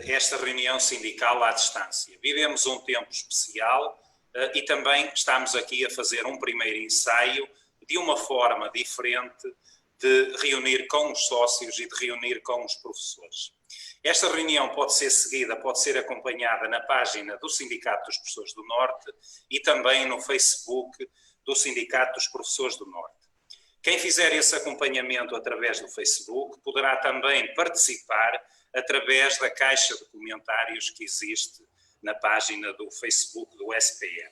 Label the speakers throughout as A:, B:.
A: esta reunião sindical à distância. Vivemos um tempo especial e também estamos aqui a fazer um primeiro ensaio de uma forma diferente de reunir com os sócios e de reunir com os professores. Esta reunião pode ser seguida, pode ser acompanhada na página do Sindicato dos Professores do Norte e também no Facebook do Sindicato dos Professores do Norte. Quem fizer esse acompanhamento através do Facebook poderá também participar através da caixa de comentários que existe na página do Facebook do SPN.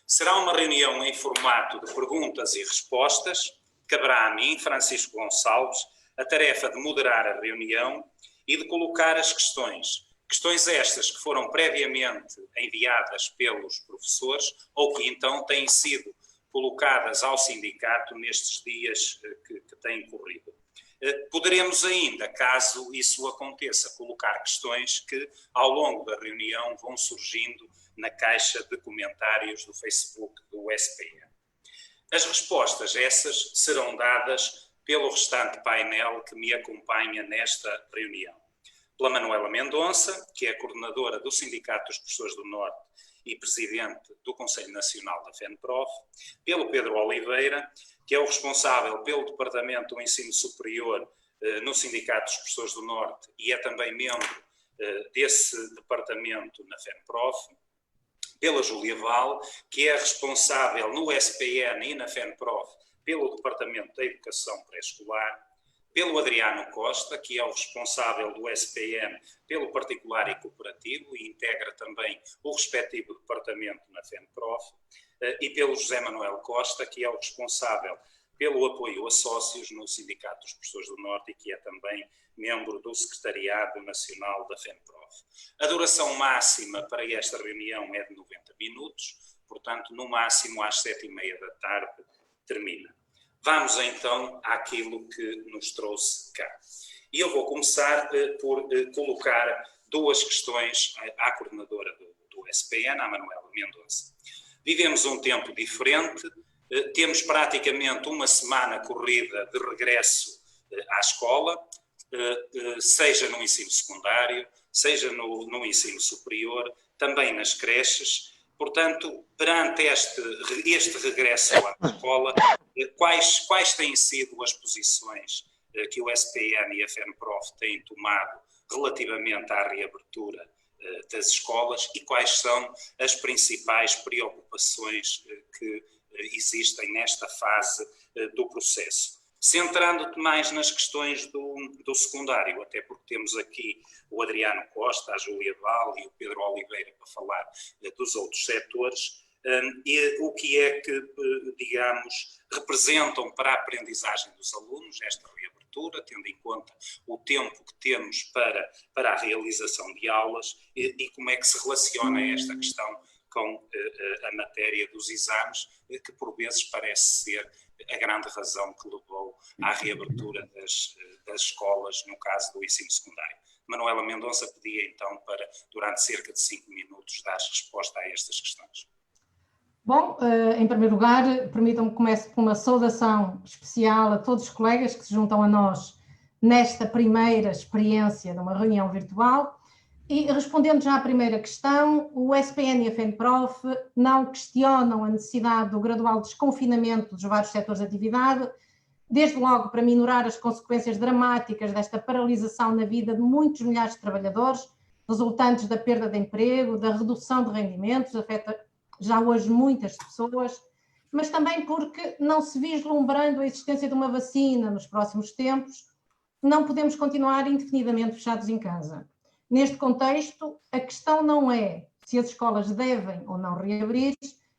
A: Será uma reunião em formato de perguntas e respostas. Caberá a mim, Francisco Gonçalves, a tarefa de moderar a reunião e de colocar as questões. Questões estas que foram previamente enviadas pelos professores ou que então têm sido colocadas ao sindicato nestes dias que têm corrido. Poderemos ainda, caso isso aconteça, colocar questões que ao longo da reunião vão surgindo na caixa de comentários do Facebook do SPN. As respostas essas serão dadas pelo restante painel que me acompanha nesta reunião. Pela Manuela Mendonça, que é a coordenadora do Sindicato dos Professores do Norte e presidente do Conselho Nacional da FENPROF, pelo Pedro Oliveira, que é o responsável pelo Departamento do Ensino Superior no Sindicato dos Professores do Norte e é também membro desse departamento na FENPROF, pela Júlia Val, que é responsável no SPN e na FENPROF pelo Departamento da Educação Pré-Escolar, pelo Adriano Costa, que é o responsável do SPN pelo particular e cooperativo e integra também o respectivo departamento na FENPROF, e pelo José Manuel Costa, que é o responsável pelo apoio a sócios no Sindicato dos Professores do Norte e que é também membro do Secretariado Nacional da FENPROF. A duração máxima para esta reunião é de 90 minutos, portanto, no máximo às 7h30 da tarde termina. Vamos então àquilo que nos trouxe cá. E eu vou começar por colocar duas questões à coordenadora do SPN, à Manuela Mendonça. Vivemos um tempo diferente, temos praticamente uma semana corrida de regresso à escola, seja no ensino secundário, seja no ensino superior, também nas creches. Portanto, perante este regresso à escola, quais têm sido as posições que o SPN e a FENPROF têm tomado relativamente à reabertura das escolas e quais são as principais preocupações que existem nesta fase do processo? Centrando-te mais nas questões do secundário, até porque temos aqui o Adriano Costa, a Júlia Val e o Pedro Oliveira para falar dos outros setores, e o que é que, digamos, representam para a aprendizagem dos alunos esta reabertura, tendo em conta o tempo que temos para a realização de aulas e como é que se relaciona esta questão com a matéria dos exames, que por vezes parece ser a grande razão que levou à reabertura das escolas, no caso do ensino secundário. Manuela Mendonça pedia então para, durante cerca de 5 minutos, dar resposta a estas questões.
B: Bom, em primeiro lugar, permitam-me que comece com uma saudação especial a todos os colegas que se juntam a nós nesta primeira experiência de uma reunião virtual. E respondendo já à primeira questão, o SPN e a FENPROF não questionam a necessidade do gradual desconfinamento dos vários setores de atividade, desde logo para minorar as consequências dramáticas desta paralisação na vida de muitos milhares de trabalhadores, resultantes da perda de emprego, da redução de rendimentos, afeta já hoje muitas pessoas, mas também porque, não se vislumbrando a existência de uma vacina nos próximos tempos, não podemos continuar indefinidamente fechados em casa. Neste contexto, a questão não é se as escolas devem ou não reabrir,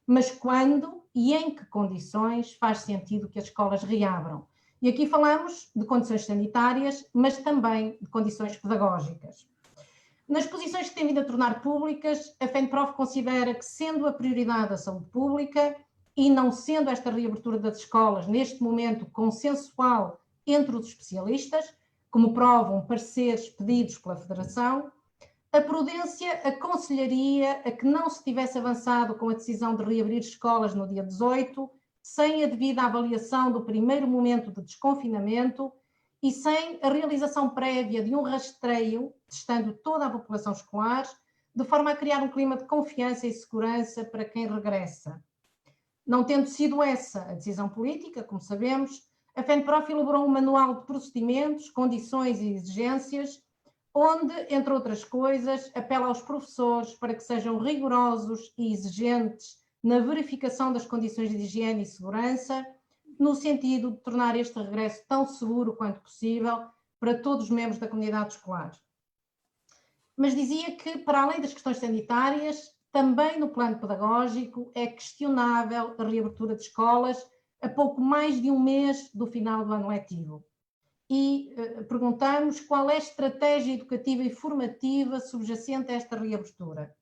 B: mas quando e em que condições faz sentido que as escolas reabram. E aqui falamos de condições sanitárias, mas também de condições pedagógicas. Nas posições que tem vindo a tornar públicas, a FENPROF considera que, sendo a prioridade a saúde pública e não sendo esta reabertura das escolas, neste momento, consensual entre os especialistas, como provam pareceres pedidos pela Federação, a prudência aconselharia a que não se tivesse avançado com a decisão de reabrir escolas no dia 18, sem a devida avaliação do primeiro momento de desconfinamento e sem a realização prévia de um rastreio, testando toda a população escolar, de forma a criar um clima de confiança e segurança para quem regressa. Não tendo sido essa a decisão política, como sabemos, a FENPROF elaborou um manual de procedimentos, condições e exigências, onde, entre outras coisas, apela aos professores para que sejam rigorosos e exigentes na verificação das condições de higiene e segurança, no sentido de tornar este regresso tão seguro quanto possível para todos os membros da comunidade escolar. Mas dizia que, para além das questões sanitárias, também no plano pedagógico é questionável a reabertura de escolas a pouco mais de um mês do final do ano letivo. E perguntamos qual é a estratégia educativa e formativa subjacente a esta reabertura.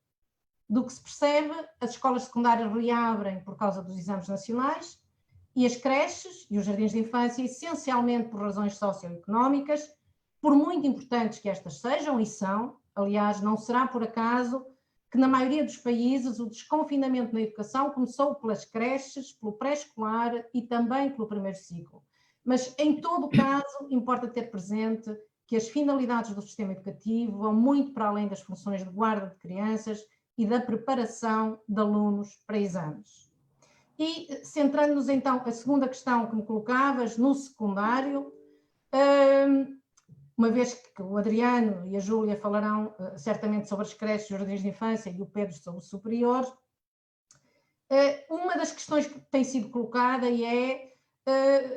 B: Do que se percebe, as escolas secundárias reabrem por causa dos exames nacionais e as creches e os jardins de infância essencialmente por razões socioeconómicas, por muito importantes que estas sejam e são. Aliás, não será por acaso que na maioria dos países o desconfinamento na educação começou pelas creches, pelo pré-escolar e também pelo primeiro ciclo. Mas, em todo o caso, importa ter presente que as finalidades do sistema educativo vão muito para além das funções de guarda de crianças e da preparação de alunos para exames. E, centrando-nos então a segunda questão que me colocavas, no secundário, uma vez que o Adriano e a Júlia falarão certamente sobre as creches, os jardins de infância e o Pedro sobre o superior, uma das questões que tem sido colocada é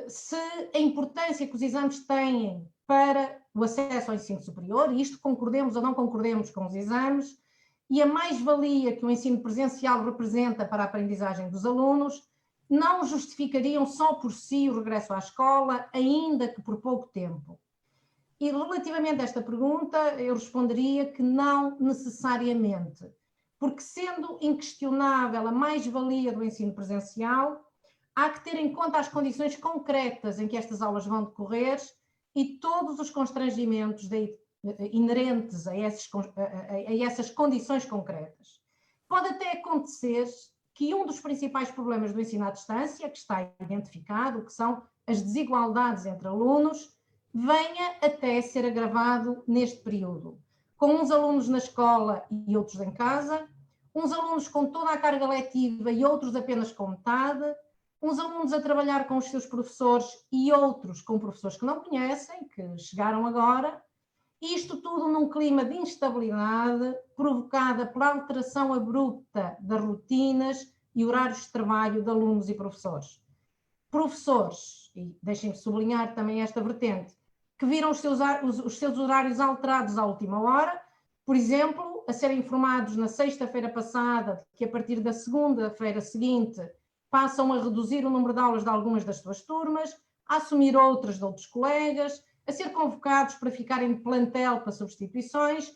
B: se a importância que os exames têm para o acesso ao ensino superior, e isto concordemos ou não concordemos com os exames, e a mais-valia que o ensino presencial representa para a aprendizagem dos alunos, não justificariam só por si o regresso à escola, ainda que por pouco tempo. E relativamente a esta pergunta, eu responderia que não necessariamente, porque sendo inquestionável a mais-valia do ensino presencial, há que ter em conta as condições concretas em que estas aulas vão decorrer e todos os constrangimentos inerentes a essas condições concretas. Pode até acontecer que um dos principais problemas do ensino à distância, que está identificado, que são as desigualdades entre alunos, venha até ser agravado neste período, com uns alunos na escola e outros em casa, uns alunos com toda a carga letiva e outros apenas com metade, uns alunos a trabalhar com os seus professores e outros com professores que não conhecem, que chegaram agora, isto tudo num clima de instabilidade provocada pela alteração abrupta das rotinas e horários de trabalho de alunos e professores. Professores, e deixem-me sublinhar também esta vertente, que viram os seus horários alterados à última hora, por exemplo, a serem informados na sexta-feira passada que a partir da segunda-feira seguinte passam a reduzir o número de aulas de algumas das suas turmas, a assumir outras de outros colegas, a ser convocados para ficarem de plantel para substituições,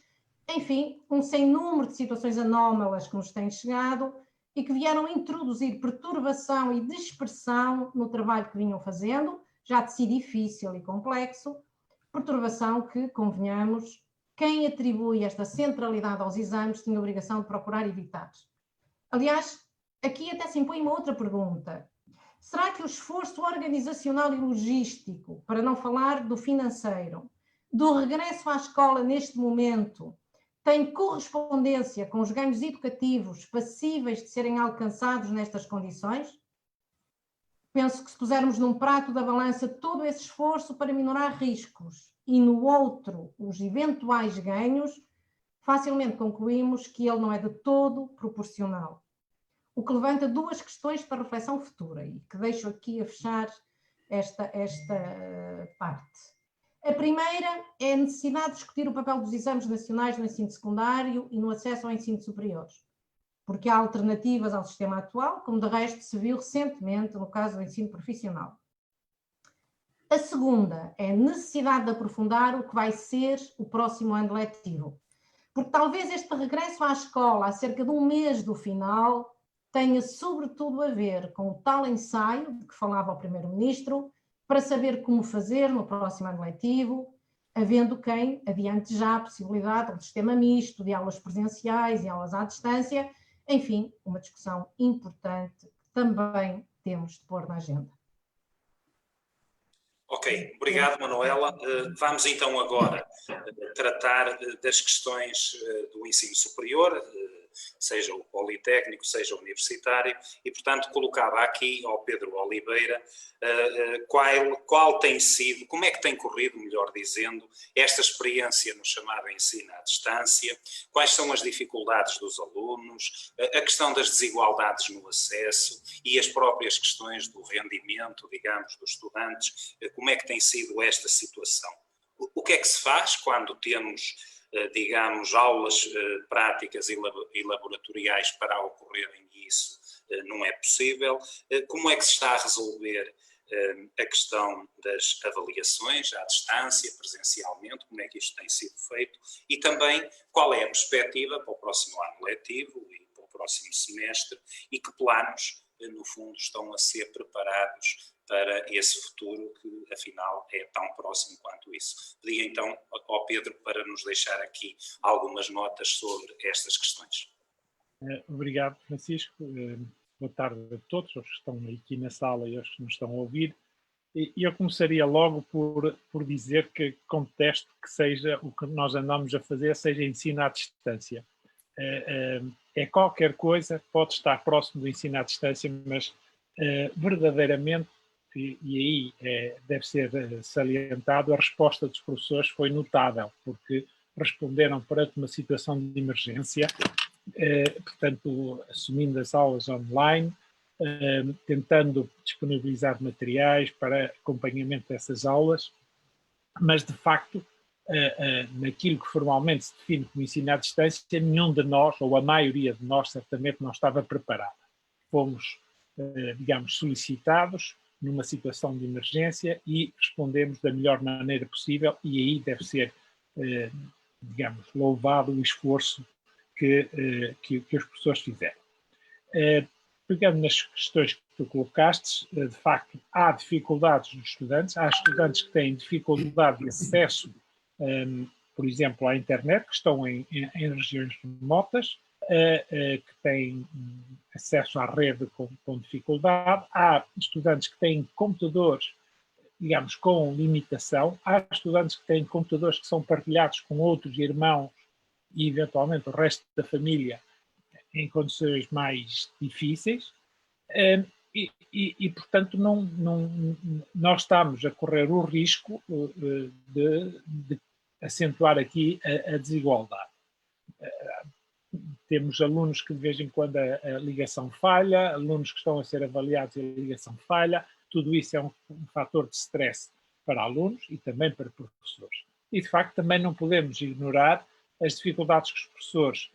B: enfim, um sem número de situações anómalas que nos têm chegado e que vieram introduzir perturbação e dispersão no trabalho que vinham fazendo, já de si difícil e complexo, perturbação que, convenhamos, quem atribui esta centralidade aos exames tinha a obrigação de procurar evitar. Aliás, aqui até se impõe uma outra pergunta. Será que o esforço organizacional e logístico, para não falar do financeiro, do regresso à escola neste momento, tem correspondência com os ganhos educativos passíveis de serem alcançados nestas condições? Penso que se pusermos num prato da balança todo esse esforço para minorar riscos e no outro os eventuais ganhos, facilmente concluímos que ele não é de todo proporcional. O que levanta duas questões para reflexão futura e que deixo aqui a fechar esta parte. A primeira é a necessidade de discutir o papel dos exames nacionais no ensino secundário e no acesso ao ensino superior, porque há alternativas ao sistema atual, como de resto se viu recentemente no caso do ensino profissional. A segunda é a necessidade de aprofundar o que vai ser o próximo ano letivo, porque talvez este regresso à escola há cerca de um mês do final tenha sobretudo a ver com o tal ensaio de que falava o Primeiro-Ministro para saber como fazer no próximo ano letivo, havendo quem adiante já a possibilidade de um sistema misto de aulas presenciais e aulas à distância, enfim, uma discussão importante que também temos de pôr na agenda.
A: Ok, obrigado, Manuela. Vamos então agora tratar das questões do ensino superior, seja o politécnico, seja o universitário, e portanto colocava aqui ao Pedro Oliveira qual tem sido, como é que tem corrido, melhor dizendo, esta experiência no chamado ensino à distância, quais são as dificuldades dos alunos, a questão das desigualdades no acesso e as próprias questões do rendimento, digamos, dos estudantes, como é que tem sido esta situação. O que é que se faz quando temos, digamos, aulas práticas e laboratoriais para ocorrerem e isso não é possível? Como é que se está a resolver a questão das avaliações à distância, presencialmente, como é que isto tem sido feito? E também qual é a perspectiva para o próximo ano letivo e para o próximo semestre e que planos, no fundo, estão a ser preparados para esse futuro que, afinal, é tão próximo quanto isso. Pedi então ao Pedro para nos deixar aqui algumas notas sobre estas questões.
C: Obrigado, Francisco. Boa tarde a todos, os que estão aqui na sala e os que nos estão a ouvir. E eu começaria logo por dizer que contesto que seja o que nós andamos a fazer, seja ensino à distância. É qualquer coisa, pode estar próximo do ensino à distância, mas verdadeiramente, e aí deve ser salientado, a resposta dos professores foi notável, porque responderam perante uma situação de emergência, portanto, assumindo as aulas online, tentando disponibilizar materiais para acompanhamento dessas aulas, mas, de facto, naquilo que formalmente se define como ensino à distância, nenhum de nós, ou a maioria de nós, certamente não estava preparada. Fomos, digamos, solicitados numa situação de emergência e respondemos da melhor maneira possível, e aí deve ser, digamos, louvado o esforço que os professores fizeram. Pegando nas questões que tu colocaste, de facto, há dificuldades dos estudantes, há estudantes que têm dificuldade de acesso, por exemplo, à internet, que estão em regiões remotas, que têm acesso à rede com dificuldade, há estudantes que têm computadores, digamos, com limitação, há estudantes que têm computadores que são partilhados com outros irmãos e, eventualmente, o resto da família em condições mais difíceis, e portanto, nós estamos a correr o risco de acentuar aqui a desigualdade. Temos alunos que de vez em quando a ligação falha, alunos que estão a ser avaliados e a ligação falha, tudo isso é um fator de stress para alunos e também para professores. E de facto também não podemos ignorar as dificuldades que os professores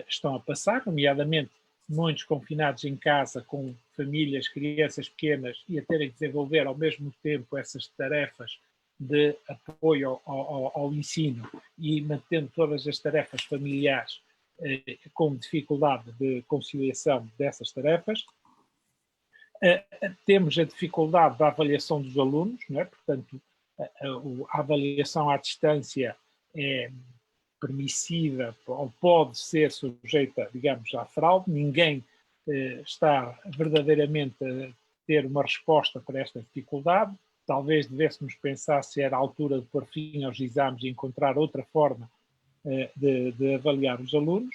C: estão a passar, nomeadamente muitos confinados em casa com famílias, crianças pequenas e a terem que desenvolver ao mesmo tempo essas tarefas de apoio ao ensino e mantendo todas as tarefas familiares com dificuldade de conciliação dessas tarefas. Temos a dificuldade da avaliação dos alunos, não é? Portanto, a avaliação à distância é permissiva ou pode ser sujeita, digamos, à fraude. Ninguém está verdadeiramente a ter uma resposta para esta dificuldade. Talvez devêssemos pensar se era a altura de pôr fim aos exames e encontrar outra forma de avaliar os alunos.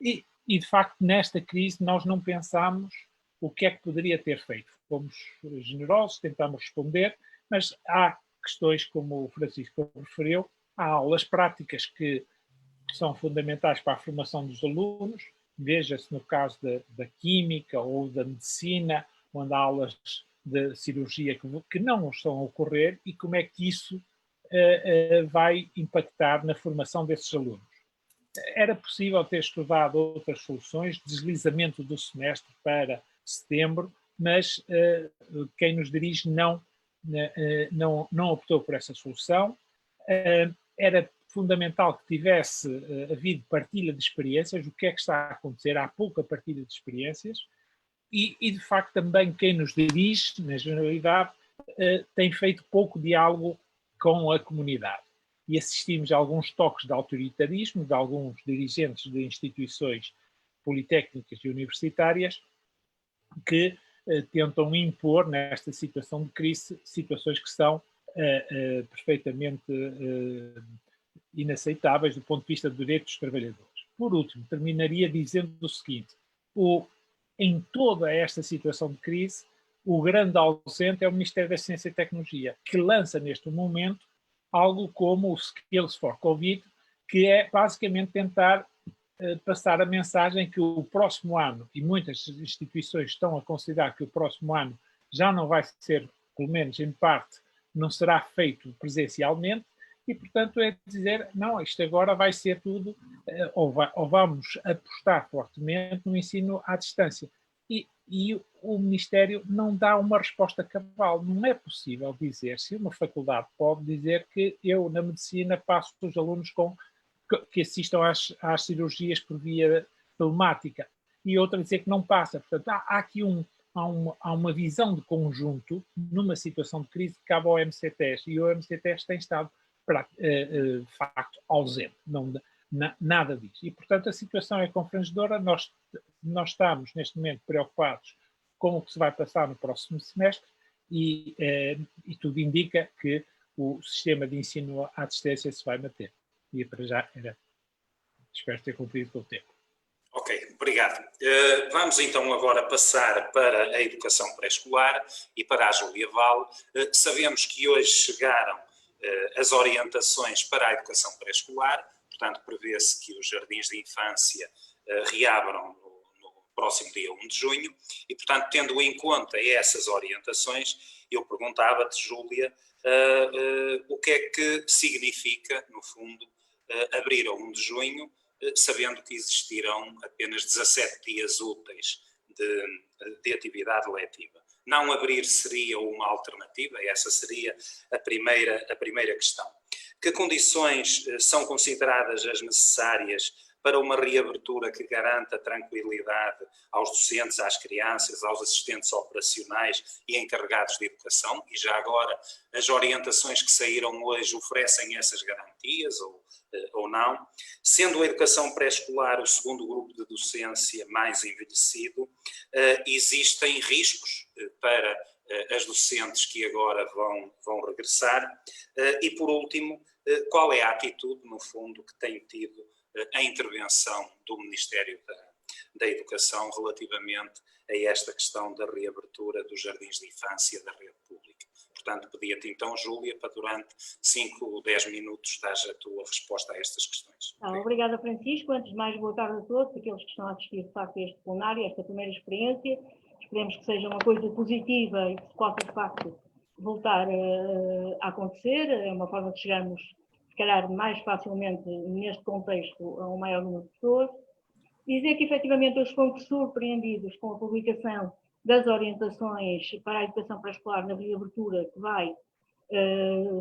C: E, de facto, nesta crise nós não pensámos o que é que poderia ter feito. Fomos generosos, tentámos responder, mas há questões, como o Francisco referiu, há aulas práticas que são fundamentais para a formação dos alunos. Veja-se no caso da química ou da medicina, onde há aulas de cirurgia que não estão a ocorrer, e como é que isso vai impactar na formação desses alunos. Era possível ter estudado outras soluções, deslizamento do semestre para setembro, mas quem nos dirige não optou por essa solução. Era fundamental que tivesse havido partilha de experiências. O que é que está a acontecer? Há pouca partilha de experiências e de facto também quem nos dirige, na generalidade, tem feito pouco diálogo com a comunidade. E assistimos a alguns toques de autoritarismo de alguns dirigentes de instituições politécnicas e universitárias que tentam impor nesta situação de crise situações que são perfeitamente inaceitáveis do ponto de vista do direito dos trabalhadores. Por último, terminaria dizendo o seguinte: em toda esta situação de crise, o grande ausente é o Ministério da Ciência e Tecnologia, que lança neste momento algo como o Skills for Covid, que é basicamente tentar passar a mensagem que o próximo ano, e muitas instituições estão a considerar que o próximo ano já não vai ser, pelo menos em parte, não será feito presencialmente, e portanto é dizer, não, isto agora vai ser tudo, ou vamos apostar fortemente no ensino à distância. E o Ministério não dá uma resposta cabal. Não é possível dizer, se uma faculdade pode dizer que eu, na medicina, passo os alunos que assistam às cirurgias por via telemática, e outra dizer que não passa. Portanto, há aqui há uma visão de conjunto numa situação de crise que cabe ao MCTES, e o MCTES tem estado, de facto, ausente. Nada disso. E, portanto, a situação é confrangedora. Nós estamos, neste momento, preocupados com o que se vai passar no próximo semestre e tudo indica que o sistema de ensino à distância se vai manter. E para já espero ter cumprido com o tempo.
A: Ok, obrigado. Vamos então agora passar para a educação pré-escolar e para a Júlia Vale. Sabemos que hoje chegaram as orientações para a educação pré-escolar, portanto prevê-se que os jardins de infância reabram no próximo dia 1 de junho e, portanto, tendo em conta essas orientações, eu perguntava-te, Júlia, o que é que significa, no fundo, abrir a 1 de junho, sabendo que existirão apenas 17 dias úteis de atividade letiva. Não abrir seria uma alternativa? Essa seria a primeira questão. Que condições são consideradas as necessárias para uma reabertura que garanta tranquilidade aos docentes, às crianças, aos assistentes operacionais e encarregados de educação? E já agora, as orientações que saíram hoje oferecem essas garantias ou não? Sendo a educação pré-escolar o segundo grupo de docência mais envelhecido, existem riscos para as docentes que agora vão regressar? E, por último, qual é a atitude, no fundo, que tem tido a intervenção do Ministério da Educação relativamente a esta questão da reabertura dos jardins de infância da rede pública? Portanto, pedia-te então, Júlia, para durante 5 ou 10 minutos dares a tua resposta a estas questões.
D: Obrigada, Francisco. Antes de mais, boa tarde a todos, aqueles que estão a assistir de facto a este plenário, a esta primeira experiência. Esperemos que seja uma coisa positiva e que se possa de facto voltar a acontecer. É uma forma de chegarmos, se calhar, mais facilmente neste contexto a um maior número de pessoas. Dizer que efetivamente hoje fomos surpreendidos com a publicação das orientações para a educação pré-escolar na reabertura que vai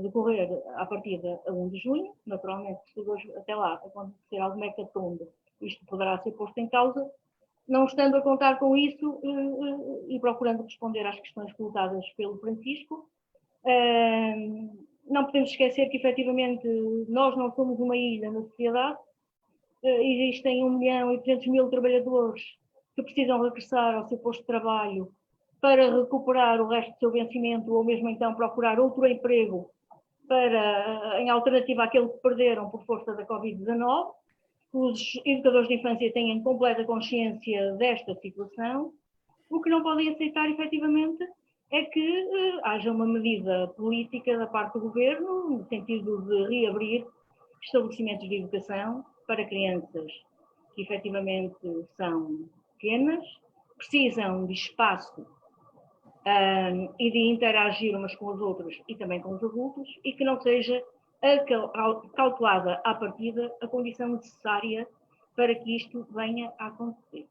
D: decorrer a partir de 1 de junho. Naturalmente, se hoje até lá acontecer alguma hecatombe, isto poderá ser posto em causa. Não estando a contar com isso e procurando responder às questões colocadas pelo Francisco, não podemos esquecer que efetivamente nós não somos uma ilha na sociedade. Existem 1.200.000 trabalhadores que precisam regressar ao seu posto de trabalho para recuperar o resto do seu vencimento ou mesmo então procurar outro emprego em alternativa àquele que perderam por força da Covid-19. Os educadores de infância têm completa consciência desta situação. O que não podem aceitar, efetivamente, é que haja uma medida política da parte do governo no sentido de reabrir estabelecimentos de educação para crianças que efetivamente são pequenas, precisam de espaço e de interagir umas com as outras e também com os adultos, e que não seja calculada à partida a condição necessária para que isto venha a acontecer.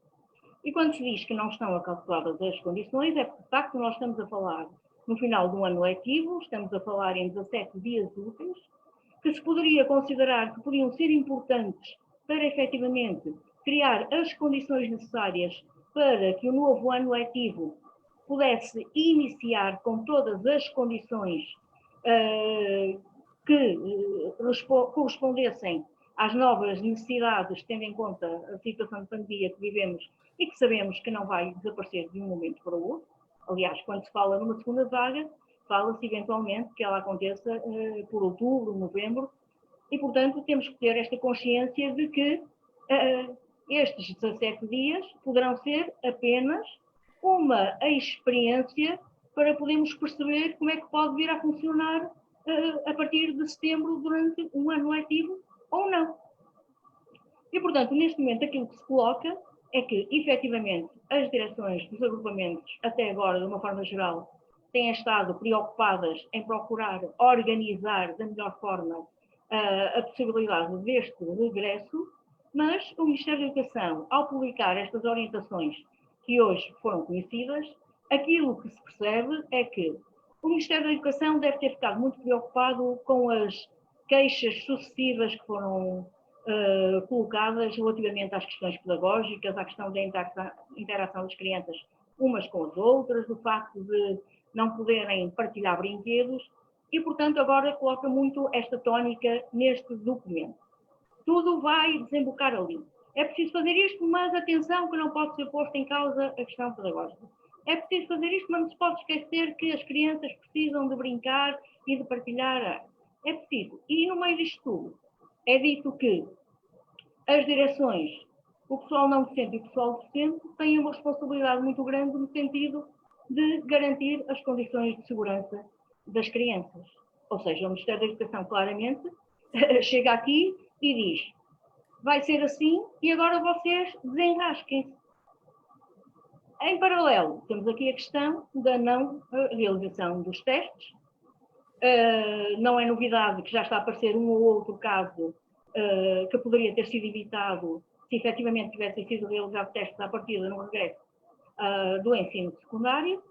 D: E quando se diz que não estão calculadas as condições, é porque de facto nós estamos a falar no final do ano letivo, estamos a falar em 17 dias úteis, que se poderia considerar que podiam ser importantes para efetivamente criar as condições necessárias para que o novo ano letivo pudesse iniciar com todas as condições que correspondessem às novas necessidades, tendo em conta a situação de pandemia que vivemos e que sabemos que não vai desaparecer de um momento para o outro. Aliás, quando se fala numa segunda vaga, fala-se eventualmente que ela aconteça por outubro, novembro, e, portanto, temos que ter esta consciência de que estes 17 dias poderão ser apenas uma experiência para podermos perceber como é que pode vir a funcionar a partir de setembro durante um ano letivo ou não. E, portanto, neste momento aquilo que se coloca é que, efetivamente, as direções dos agrupamentos, até agora, de uma forma geral, têm estado preocupadas em procurar organizar da melhor forma a possibilidade deste regresso, mas o Ministério da Educação, ao publicar estas orientações que hoje foram conhecidas, aquilo que se percebe é que o Ministério da Educação deve ter ficado muito preocupado com as queixas sucessivas que foram colocadas relativamente às questões pedagógicas, à questão da interação das crianças umas com as outras, do facto de não poderem partilhar brinquedos e, portanto, agora coloca muito esta tónica neste documento. Tudo vai desembocar ali. É preciso fazer isto, mas atenção que não pode ser posta em causa a questão pedagógica. É preciso fazer isto, mas não se pode esquecer que as crianças precisam de brincar e de partilhar. É preciso. E no meio disto tudo, é dito que as direções, o pessoal não docente e o pessoal docente têm uma responsabilidade muito grande no sentido de garantir as condições de segurança das crianças. Ou seja, o Ministério da Educação claramente chega aqui e diz: vai ser assim e agora vocês desenrasquem-se. Em paralelo, temos aqui a questão da não realização dos testes. Não é novidade que já está a aparecer um ou outro caso que poderia ter sido evitado se efetivamente tivessem sido realizados testes à partida no regresso do ensino secundário.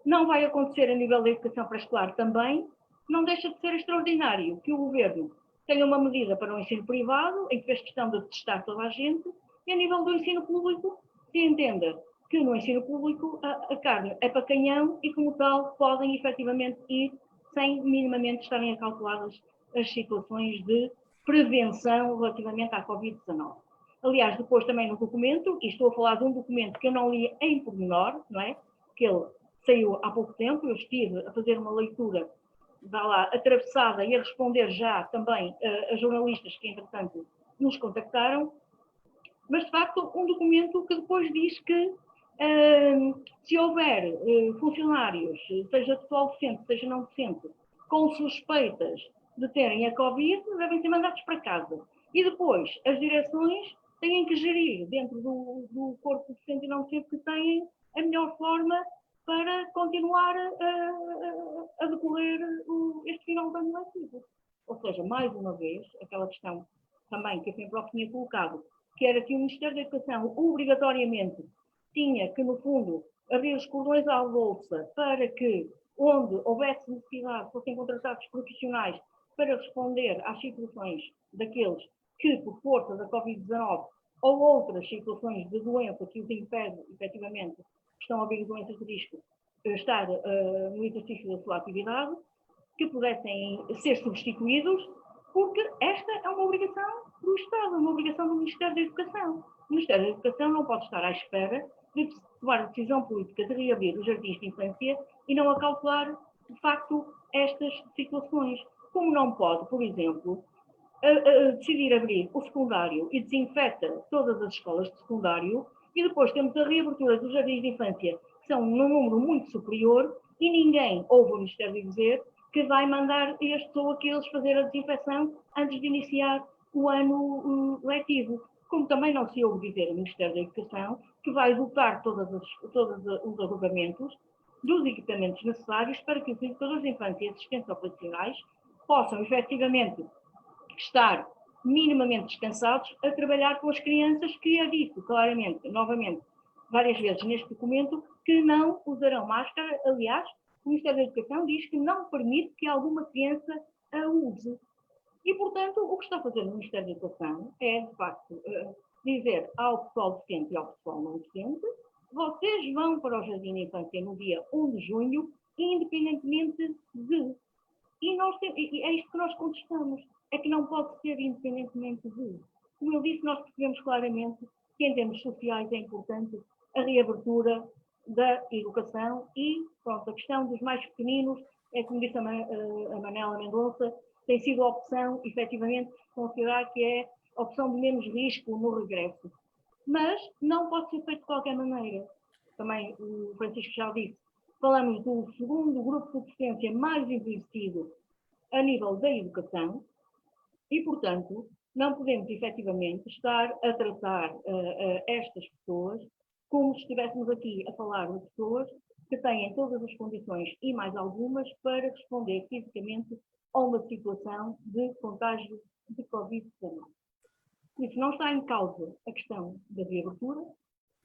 D: Não vai acontecer a nível da educação pré-escolar também. Não deixa de ser extraordinário que o Governo tenha uma medida para o ensino privado, em que fez questão de testar toda a gente, e a nível do ensino público se entenda que no ensino público a carne é para canhão e, como tal, podem efetivamente ir sem minimamente estarem calculadas as situações de prevenção relativamente à Covid-19. Aliás, depois também no documento, e estou a falar de um documento que eu não li em pormenor, não é? Que ele saiu há pouco tempo, eu estive a fazer uma leitura lá, atravessada e a responder já também a jornalistas que, entretanto, nos contactaram, mas, de facto, um documento que depois diz que se houver funcionários, seja pessoal docente, seja não docente, com suspeitas de terem a Covid, devem ser mandados para casa. E depois, as direções têm que gerir, dentro do corpo docente e não docente que têm, a melhor forma para continuar a decorrer este final de ano letivo. Ou seja, mais uma vez, aquela questão também que a FEMPROF tinha colocado, que era que o Ministério da Educação obrigatoriamente tinha que, no fundo, abrir os cordões à bolsa para que, onde houvesse necessidade, fossem contratados profissionais para responder às situações daqueles que, por força da Covid-19 ou outras situações de doença que os impede, efetivamente, que estão a haver doenças de risco, estar no exercício da sua atividade, que pudessem ser substituídos, porque esta é uma obrigação do Estado, uma obrigação do Ministério da Educação. O Ministério da Educação não pode estar à espera de tomar a decisão política de reabrir os jardins de infância e não a calcular, de facto, estas situações. Como não pode, por exemplo, decidir abrir o secundário e desinfeta todas as escolas de secundário e depois temos a reabertura dos jardins de infância, que são num número muito superior, e ninguém ouve o Ministério dizer que vai mandar este ou aqueles fazer a desinfecção antes de iniciar o ano letivo. Como também não se ouve dizer o Ministério da Educação que vai dotar todos os agrupamentos dos equipamentos necessários para que os educadores de infância e assistentes operacionais possam efetivamente estar minimamente descansados a trabalhar com as crianças, que é dito claramente, novamente, várias vezes neste documento, que não usarão máscara. Aliás, o Ministério da Educação diz que não permite que alguma criança a use. E, portanto, o que está a fazer o Ministério da Educação é, de facto, dizer ao pessoal docente e ao pessoal não docente: vocês vão para o Jardim de Infância no dia 1 de junho, independentemente de... E é isto que nós contestamos, é que não pode ser independentemente de... Como eu disse, nós percebemos claramente que, em termos sociais, é importante a reabertura da educação e, pronto, a questão dos mais pequeninos é, como disse a Manela Mendonça, tem sido a opção, efetivamente, considerar que é a opção de menos risco no regresso. Mas não pode ser feito de qualquer maneira. Também o Francisco já disse, falamos do segundo grupo de deficiência mais envelhecido a nível da educação e, portanto, não podemos efetivamente estar a tratar estas pessoas como se estivéssemos aqui a falar de pessoas que têm todas as condições e mais algumas para responder fisicamente a uma situação de contágio de Covid-19. Por isso, não está em causa a questão da reabertura.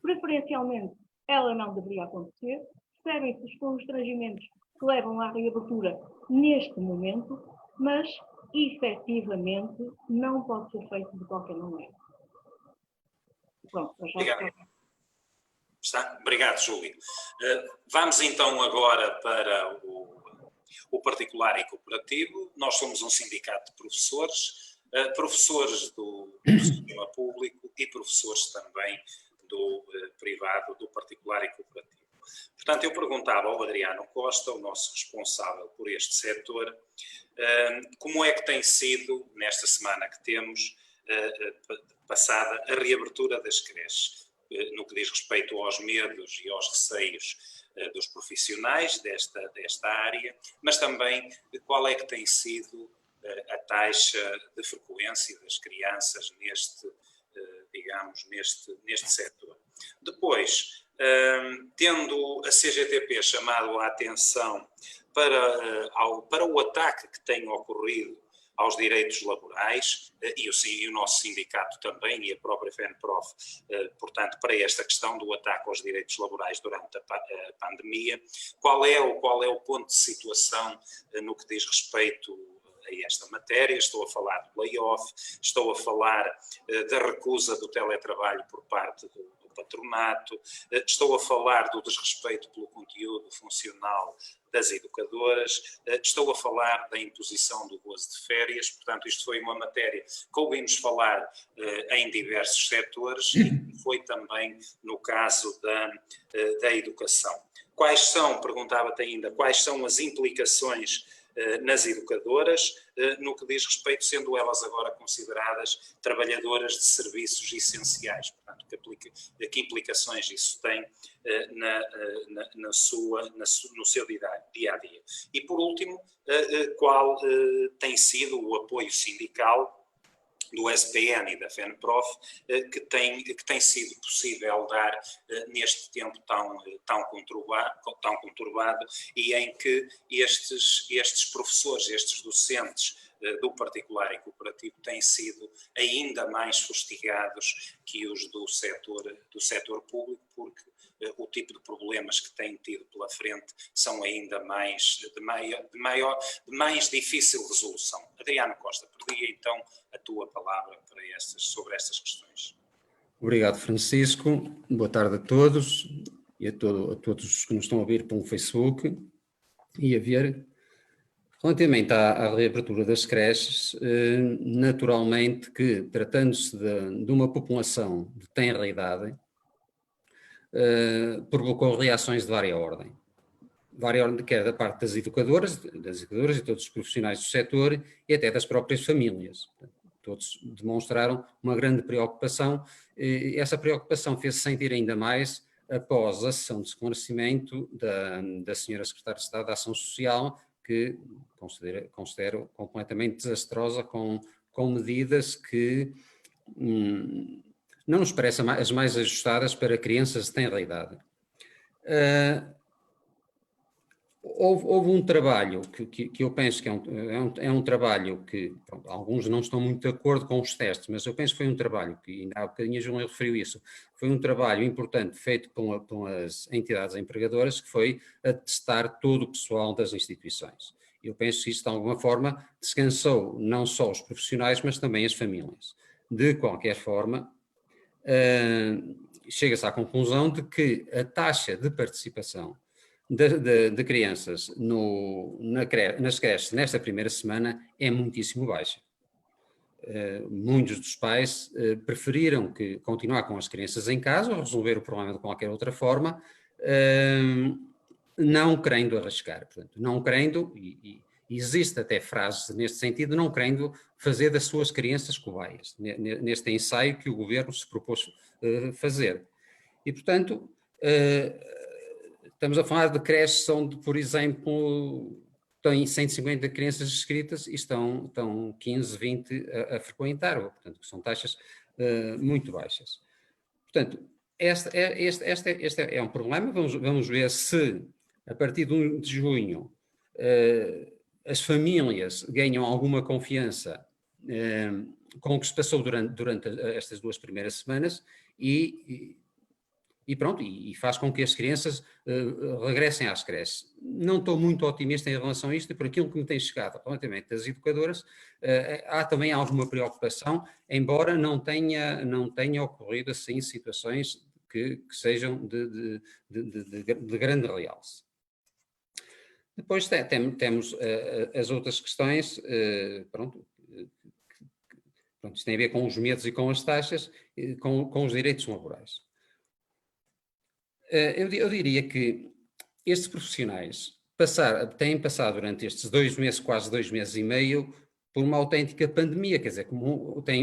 D: Preferencialmente, ela não deveria acontecer. Percebem-se os constrangimentos que levam à reabertura neste momento, mas, efetivamente, não pode ser feito de qualquer maneira. Pronto,
A: Obrigado. Está? Obrigado, Júlio. Vamos então agora para o particular e cooperativo. Nós somos um sindicato de professores, professores do sistema público e professores também do privado, do particular e cooperativo. Portanto, eu perguntava ao Adriano Costa, o nosso responsável por este setor, como é que tem sido, nesta semana que temos passada, a reabertura das creches, no que diz respeito aos medos e aos receios dos profissionais desta área, mas também qual é que tem sido a taxa de frequência das crianças neste setor. Depois, tendo a CGTP chamado a atenção para o ataque que tem ocorrido aos direitos laborais, e o nosso sindicato também, e a própria FENPROF, portanto, para esta questão do ataque aos direitos laborais durante a pandemia, qual é o ponto de situação no que diz respeito a esta matéria? Estou a falar do layoff, estou a falar da recusa do teletrabalho por parte do patronato, estou a falar do desrespeito pelo conteúdo funcional das educadoras, estou a falar da imposição do gozo de férias. Portanto, isto foi uma matéria que ouvimos falar em diversos setores e foi também no caso da educação. Perguntava-te ainda, quais são as implicações nas educadoras, no que diz respeito, sendo elas agora consideradas trabalhadoras de serviços essenciais. Portanto, que implicações isso tem no seu dia-a-dia. E, por último, qual tem sido o apoio sindical do SPN e da FENPROF que tem sido possível dar neste tempo tão conturbado e em que estes professores, estes docentes do particular e cooperativo têm sido ainda mais fustigados que os do setor público, porque o tipo de problemas que têm tido pela frente são ainda de mais difícil resolução. Adriano Costa, perdi então a tua palavra sobre estas questões.
E: Obrigado, Francisco. Boa tarde a todos e a todos que nos estão a ouvir pelo Facebook e a ver. Relativamente à reabertura das creches, naturalmente que, tratando-se de uma população de tenra idade, provocou reações de várias ordem, quer da parte das educadoras e todos os profissionais do setor e até das próprias famílias. Todos demonstraram uma grande preocupação e essa preocupação fez-se sentir ainda mais após a sessão de esclarecimento da senhora Secretária de Estado da Ação Social, que considero completamente desastrosa, com medidas que não nos parecem as mais ajustadas para crianças de tenra idade. Houve um trabalho que eu penso que é um trabalho que, pronto, alguns não estão muito de acordo com os testes, mas eu penso que foi um trabalho, que ainda há bocadinho a Júlia referiu isso, foi um trabalho importante feito pelas entidades empregadoras, que foi a testar todo o pessoal das instituições. Eu penso que isso, de alguma forma, descansou não só os profissionais, mas também as famílias. De qualquer forma, chega-se à conclusão de que a taxa de participação de crianças nas creches nesta primeira semana é muitíssimo baixa. Muitos dos pais preferiram continuar com as crianças em casa ou resolver o problema de qualquer outra forma, não querendo arriscar, portanto, não querendo, e existe até frases neste sentido, não querendo fazer das suas crianças cobaias, neste ensaio que o governo se propôs fazer. E, portanto, estamos a falar de creches onde, por exemplo, têm 150 crianças inscritas e estão 15, 20 a frequentar, portanto, são taxas muito baixas. Portanto, este é um problema. Vamos ver se, a partir de 1 de junho, as famílias ganham alguma confiança com o que se passou durante estas 2 primeiras semanas e pronto, e faz com que as crianças regressem às creches. Não estou muito otimista em relação a isto, e por aquilo que me tem chegado relativamente das educadoras, há também alguma preocupação, embora não tenha ocorrido assim situações que sejam de grande realce. Depois temos as outras questões, pronto, isto tem a ver com os medos e com as taxas, com os direitos laborais. Eu diria que estes profissionais têm passado durante estes 2 meses, quase 2 meses e meio, por uma autêntica pandemia, quer dizer,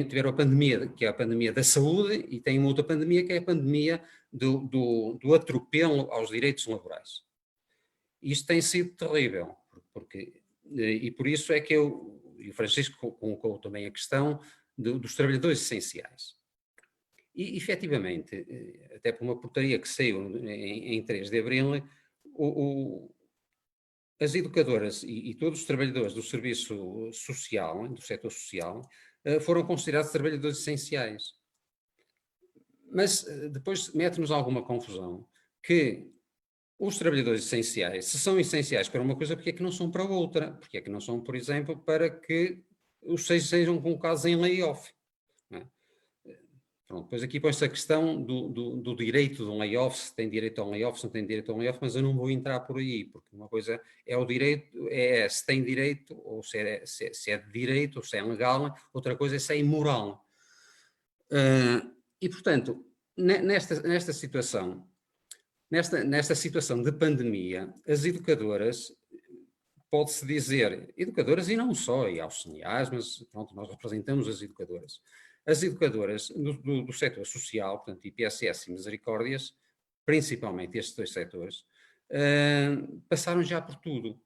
E: tiveram a pandemia, que é a pandemia da saúde, e tem uma outra pandemia, que é a pandemia do atropelo aos direitos laborais. Isto tem sido terrível, e por isso é que e o Francisco colocou também a questão dos trabalhadores essenciais. E, efetivamente, até por uma portaria que saiu em 3 de abril, as educadoras e todos os trabalhadores do serviço social, do setor social, foram considerados trabalhadores essenciais. Mas depois mete-nos alguma confusão que os trabalhadores essenciais, se são essenciais para uma coisa, porque é que não são para outra? Porque é que não são, por exemplo, para que os 6 sejam colocados em layoff? Não é? Pronto, depois aqui põe-se a questão do direito de um layoff, se tem direito a um layoff, se não tem direito a um layoff, mas eu não vou entrar por aí, porque uma coisa é o direito, se tem direito, ou se é de direito, ou se é legal, outra coisa é se é imoral. E, portanto, nesta situação de pandemia, as educadoras, pode-se dizer, educadoras e não só, e auxiliares, mas pronto, nós representamos as educadoras. As educadoras do setor social, portanto, IPSS e Misericórdias, principalmente estes 2 setores, passaram já por tudo.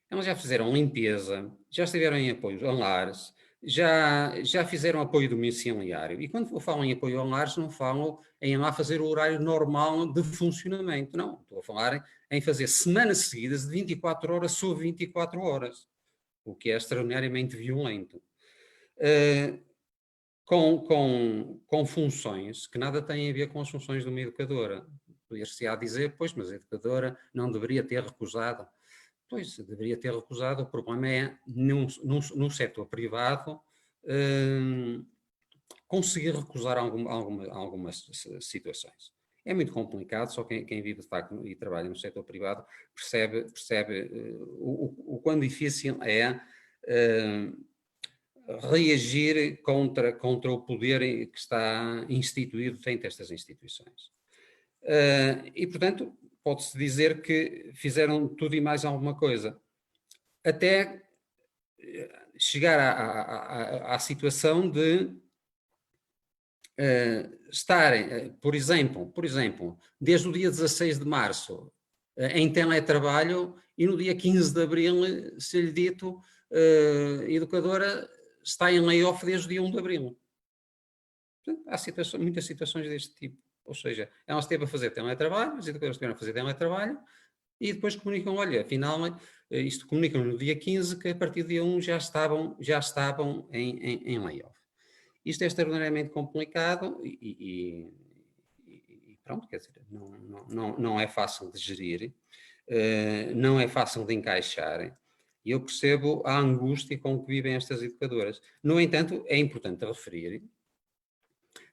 E: Elas já fizeram limpeza, já estiveram em apoio a lares, já fizeram apoio domiciliário. E quando falam em apoio a lares, não falam em lá fazer o horário normal de funcionamento, não. Estou a falar em fazer semanas seguidas de 24 horas sobre 24 horas, o que é extraordinariamente violento. Com funções que nada têm a ver com as funções de uma educadora. Poder-se-á dizer, pois, mas a educadora não deveria ter recusado. Pois, deveria ter recusado. O problema é, num setor privado, conseguir recusar algumas situações. É muito complicado, só quem vive de facto e trabalha no setor privado percebe o quão difícil é reagir contra o poder que está instituído frente a estas instituições. E, portanto, pode-se dizer que fizeram tudo e mais alguma coisa, até chegar à situação de estarem, por exemplo, desde o dia 16 de março em teletrabalho e no dia 15 de abril ser-lhe dito educadora está em layoff desde o dia 1 de abril. Portanto, há muitas situações deste tipo. Ou seja, ela esteve a fazer teletrabalho, as educadoras estiveram a fazer teletrabalho e depois comunicam, olha, afinal, isto comunicam no dia 15 que a partir do dia 1 já estavam em layoff. Isto é extraordinariamente complicado e pronto, quer dizer, não é fácil de gerir, não é fácil de encaixar. E eu percebo a angústia com que vivem estas educadoras. No entanto, é importante referir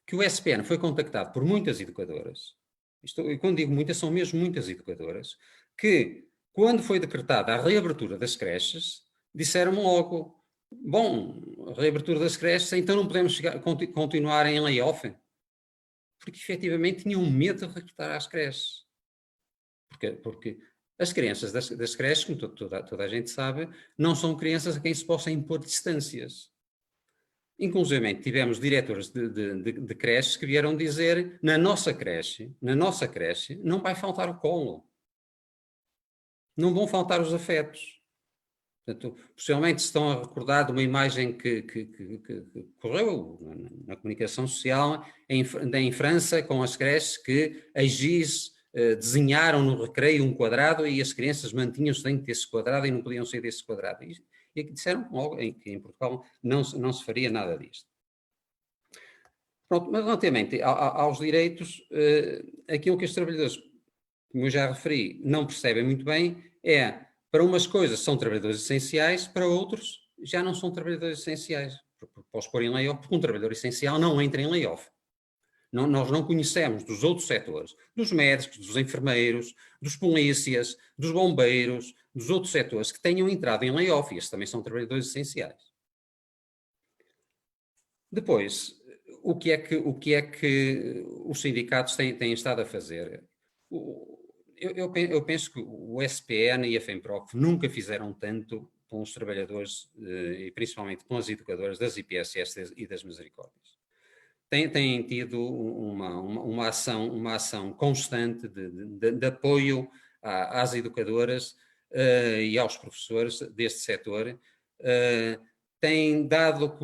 E: que o SPN foi contactado por muitas educadoras, e quando digo muitas, são mesmo muitas educadoras, que quando foi decretada a reabertura das creches, disseram logo, bom, a reabertura das creches, então não podemos continuar em layoff? porque efetivamente tinham medo de recrutar às creches. Porque as crianças das creches, como toda a gente sabe, não são crianças a quem se possa impor distâncias. Inclusivamente tivemos diretores de creches que vieram dizer, na nossa creche, não vai faltar o colo. Não vão faltar os afetos. Portanto, possivelmente estão a recordar de uma imagem que correu na comunicação social em França, com as creches, que as GIS desenharam no recreio um quadrado e as crianças mantinham-se dentro desse quadrado e não podiam sair desse quadrado. E disseram logo que em Portugal não se faria nada disto. Pronto, mas relativamente aos direitos, aquilo que os trabalhadores, como eu já referi, não percebem muito bem é, para umas coisas são trabalhadores essenciais, para outros já não são trabalhadores essenciais. Para os pôr em layoff, porque um trabalhador essencial não entra em layoff. Nós não conhecemos dos outros setores, dos médicos, dos enfermeiros, dos polícias, dos bombeiros, dos outros setores que tenham entrado em layoff, e estes também são trabalhadores essenciais. Depois, o que é que os sindicatos têm estado a fazer? Eu penso que o SPN e a FEMPROF nunca fizeram tanto com os trabalhadores, e principalmente com as educadoras das IPSS e das Misericórdias. Têm tido uma ação constante de apoio às educadoras e aos professores deste setor. Têm dado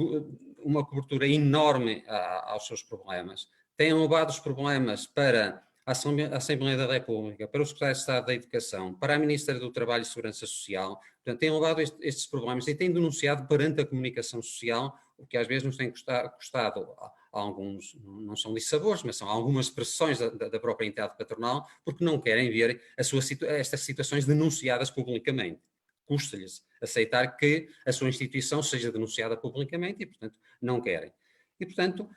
E: uma cobertura enorme aos seus problemas. Têm levado os problemas para a Assembleia da República, para o Secretário de Estado da Educação, para a Ministra do Trabalho e Segurança Social. Portanto, têm levado estes problemas e têm denunciado perante a comunicação social, o que às vezes nos tem custado alguns, não são dissabores, mas são algumas pressões da própria entidade patronal, porque não querem ver estas situações denunciadas publicamente. Custa-lhes aceitar que a sua instituição seja denunciada publicamente e, portanto, não querem. E, portanto,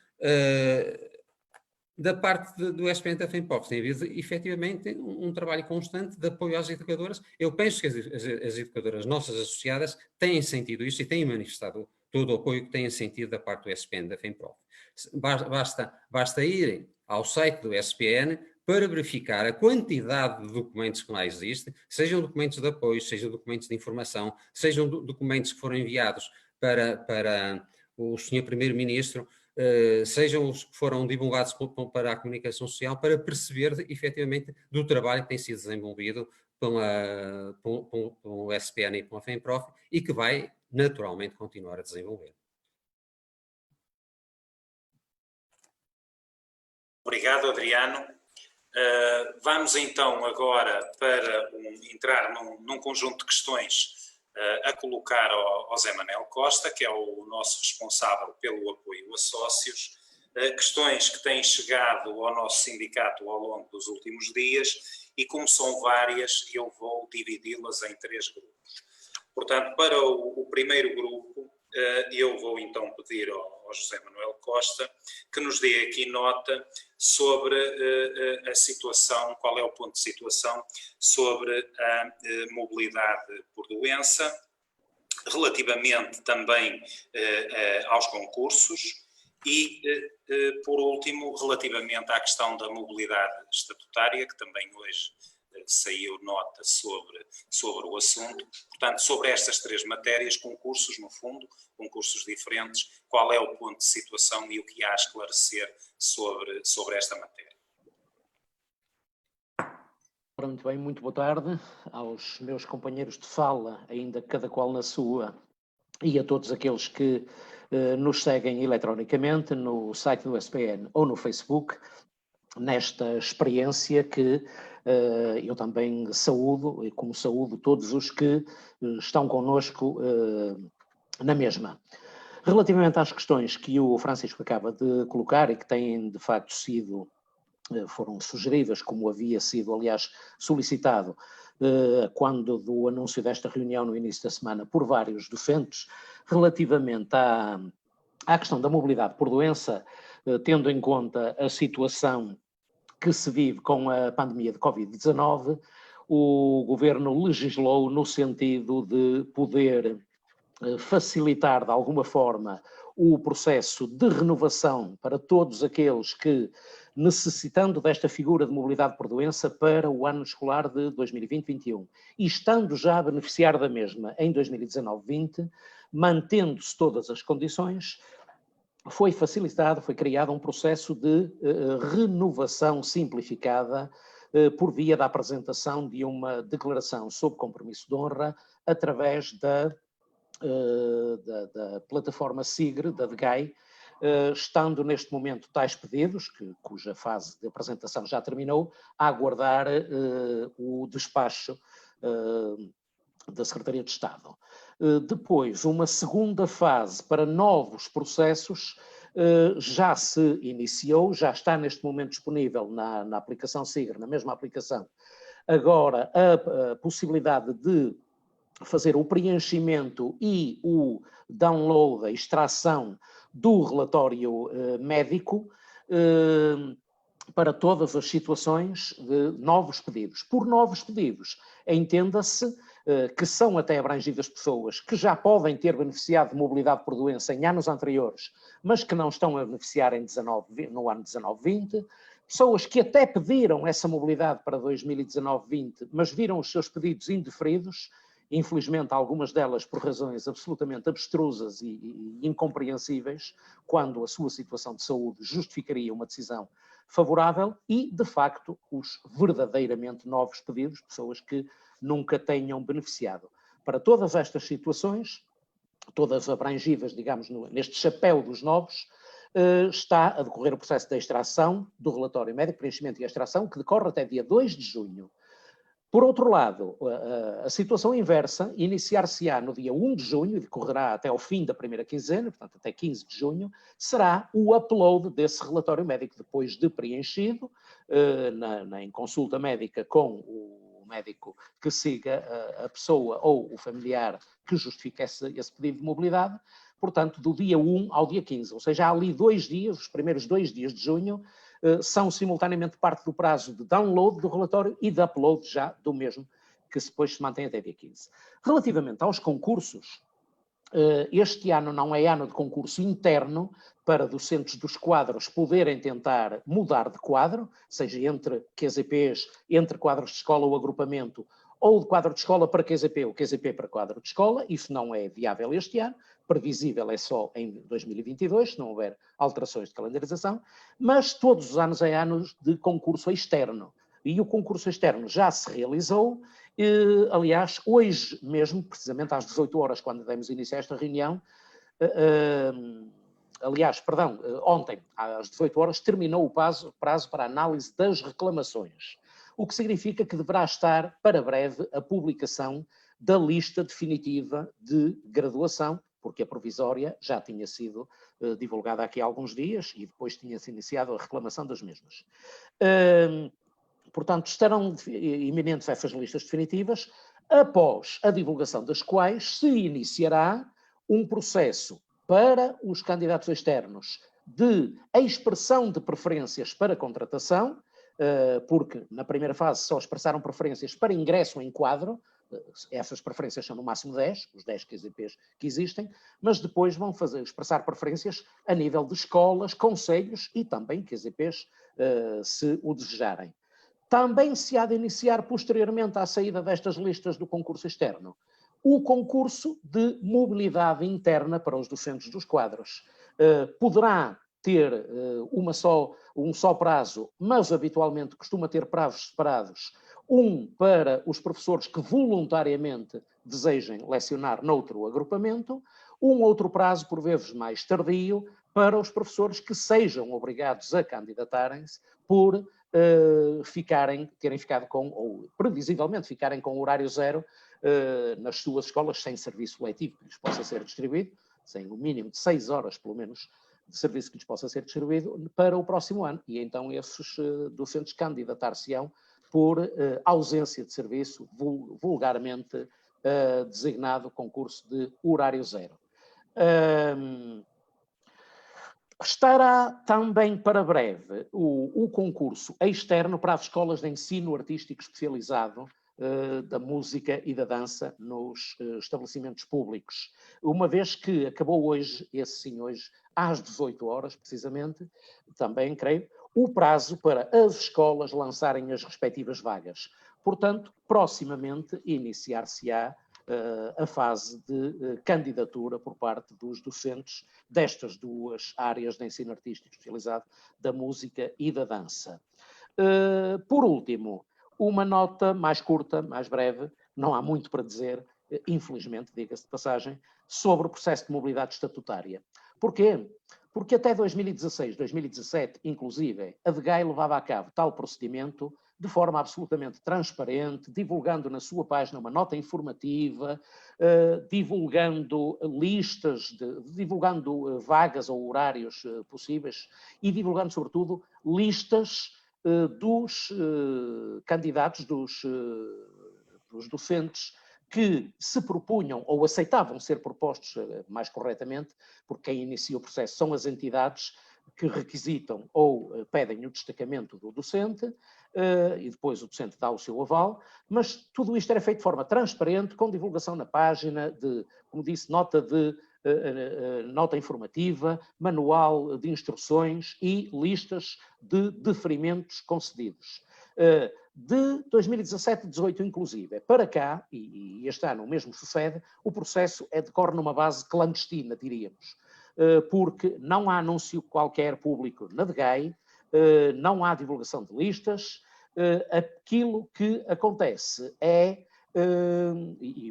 E: da parte do SPN da FEMPROF tem havido, efetivamente, um trabalho constante de apoio às educadoras. Eu penso que as educadoras nossas associadas têm sentido isso e têm manifestado todo o apoio que têm sentido da parte do SPN da FEMPROF. Basta irem ao site do SPN para verificar a quantidade de documentos que lá existem, sejam documentos de apoio, sejam documentos de informação, sejam documentos que foram enviados para o Sr. Primeiro-Ministro, sejam os que foram divulgados para a comunicação social, para perceber efetivamente do trabalho que tem sido desenvolvido pelo SPN e pela FEMPROF e que vai naturalmente continuar a desenvolver.
A: Obrigado, Adriano. Vamos então agora para entrar num conjunto de questões a colocar ao Zé Manuel Costa, que é o nosso responsável pelo apoio a sócios, questões que têm chegado ao nosso sindicato ao longo dos últimos dias e, como são várias, eu vou dividi-las em 3 grupos. Portanto, para o primeiro grupo, eu vou então pedir ao José Manuel Costa que nos dê aqui nota sobre a situação, qual é o ponto de situação sobre a mobilidade por doença, relativamente também aos concursos e, por último, relativamente à questão da mobilidade estatutária, que também hoje saiu nota sobre o assunto. Portanto, sobre estas 3 matérias, concursos, no fundo, concursos diferentes, qual é o ponto de situação e o que há a esclarecer sobre esta matéria?
F: Muito bem, muito boa tarde aos meus companheiros de fala, ainda cada qual na sua, e a todos aqueles que nos seguem eletronicamente no site do SPN ou no Facebook, nesta experiência que eu também saúdo, e como saúdo todos os que estão connosco na mesma. Relativamente às questões que o Francisco acaba de colocar e que têm de facto foram sugeridas, como havia sido aliás solicitado quando do anúncio desta reunião no início da semana por vários docentes, relativamente à questão da mobilidade por doença, tendo em conta a situação que se vive com a pandemia de Covid-19, o Governo legislou no sentido de poder facilitar de alguma forma o processo de renovação para todos aqueles que, necessitando desta figura de mobilidade por doença para o ano escolar de 2020-21 e estando já a beneficiar da mesma em 2019-20, mantendo-se todas as condições, foi facilitado, foi criado um processo de renovação simplificada por via da apresentação de uma declaração sob compromisso de honra através da plataforma SIGRE, da DGAI, estando neste momento tais pedidos, cuja fase de apresentação já terminou, a aguardar o despacho da Secretaria de Estado. Depois, uma segunda fase para novos processos já se iniciou, já está neste momento disponível na aplicação SIGRE, na mesma aplicação. Agora, a possibilidade de fazer o preenchimento e o download, a extração do relatório médico para todas as situações de novos pedidos. Por novos pedidos, entenda-se que são até abrangidas pessoas que já podem ter beneficiado de mobilidade por doença em anos anteriores, mas que não estão a beneficiar no ano 19-20, pessoas que até pediram essa mobilidade para 2019-20, mas viram os seus pedidos indeferidos. Infelizmente, algumas delas por razões absolutamente abstrusas e incompreensíveis, quando a sua situação de saúde justificaria uma decisão favorável, e, de facto, os verdadeiramente novos pedidos, pessoas que nunca tenham beneficiado. Para todas estas situações, todas abrangidas, digamos, neste chapéu dos novos, está a decorrer o processo de extração do relatório médico, preenchimento e extração, que decorre até dia 2 de junho. Por outro lado, a situação inversa iniciar-se-á no dia 1 de junho e decorrerá até ao fim da primeira quinzena, portanto até 15 de junho, será o upload desse relatório médico depois de preenchido, em consulta médica com o médico que siga a pessoa ou o familiar que justifique esse pedido de mobilidade, portanto do dia 1 ao dia 15, ou seja, há ali 2 dias, os primeiros 2 dias de junho, são simultaneamente parte do prazo de download do relatório e de upload já do mesmo, que depois se mantém até dia 15. Relativamente aos concursos, este ano não é ano de concurso interno para docentes dos quadros poderem tentar mudar de quadro, seja entre QZPs, entre quadros de escola ou agrupamento, ou de quadro de escola para QZP ou QZP para quadro de escola. Isso não é viável este ano, previsível é só em 2022, se não houver alterações de calendarização, mas todos os anos é anos de concurso externo. E o concurso externo já se realizou, aliás, hoje mesmo, precisamente às 18 horas, quando demos início a esta reunião, ontem, às 18 horas, terminou o prazo para análise das reclamações, o que significa que deverá estar para breve a publicação da lista definitiva de graduação, porque a provisória já tinha sido divulgada aqui há alguns dias e depois tinha-se iniciado a reclamação das mesmas. Portanto, estarão iminentes essas listas definitivas, após a divulgação das quais se iniciará um processo para os candidatos externos de expressão de preferências para contratação, porque na primeira fase só expressaram preferências para ingresso em quadro. Essas preferências são no máximo 10, os 10 QZPs que existem, mas depois vão expressar preferências a nível de escolas, concelhos e também QZPs, se o desejarem. Também se há de iniciar posteriormente à saída destas listas do concurso externo o concurso de mobilidade interna para os docentes dos quadros. Poderá ter um só prazo, mas habitualmente costuma ter prazos separados, um para os professores que voluntariamente desejem lecionar noutro agrupamento, um outro prazo, por vezes mais tardio, para os professores que sejam obrigados a candidatarem-se por terem ficado com, ou previsivelmente ficarem com horário zero nas suas escolas, sem serviço letivo que lhes possa ser distribuído, sem o mínimo de 6 horas, pelo menos, de serviço que lhes possa ser distribuído para o próximo ano. E então esses docentes candidatar-se-ão por ausência de serviço, vulgarmente designado concurso de horário zero. Estará também para breve o concurso externo para as escolas de ensino artístico especializado da música e da dança nos estabelecimentos públicos. Uma vez que acabou hoje, esse sim hoje, às 18 horas precisamente, também creio, o prazo para as escolas lançarem as respectivas vagas. Portanto, proximamente iniciar-se-á a fase de candidatura por parte dos docentes destas duas áreas de ensino artístico especializado, da música e da dança. Por último, uma nota mais curta, mais breve, não há muito para dizer, infelizmente, diga-se de passagem, sobre o processo de mobilidade estatutária. Porquê? Porque até 2016, 2017, inclusive, a DGAI levava a cabo tal procedimento de forma absolutamente transparente, divulgando na sua página uma nota informativa, divulgando listas, divulgando vagas ou horários possíveis e divulgando, sobretudo, listas dos candidatos, dos docentes que se propunham ou aceitavam ser propostos, mais corretamente, porque quem inicia o processo são as entidades que requisitam ou pedem o destacamento do docente, e depois o docente dá o seu aval, mas tudo isto era feito de forma transparente, com divulgação na página, de, como disse, nota informativa, manual de instruções e listas de deferimentos concedidos. De 2017 e 2018, inclusive, para cá, e este ano o mesmo sucede, o processo decorre numa base clandestina, diríamos, porque não há anúncio qualquer público na DGAI, não há divulgação de listas, aquilo que acontece e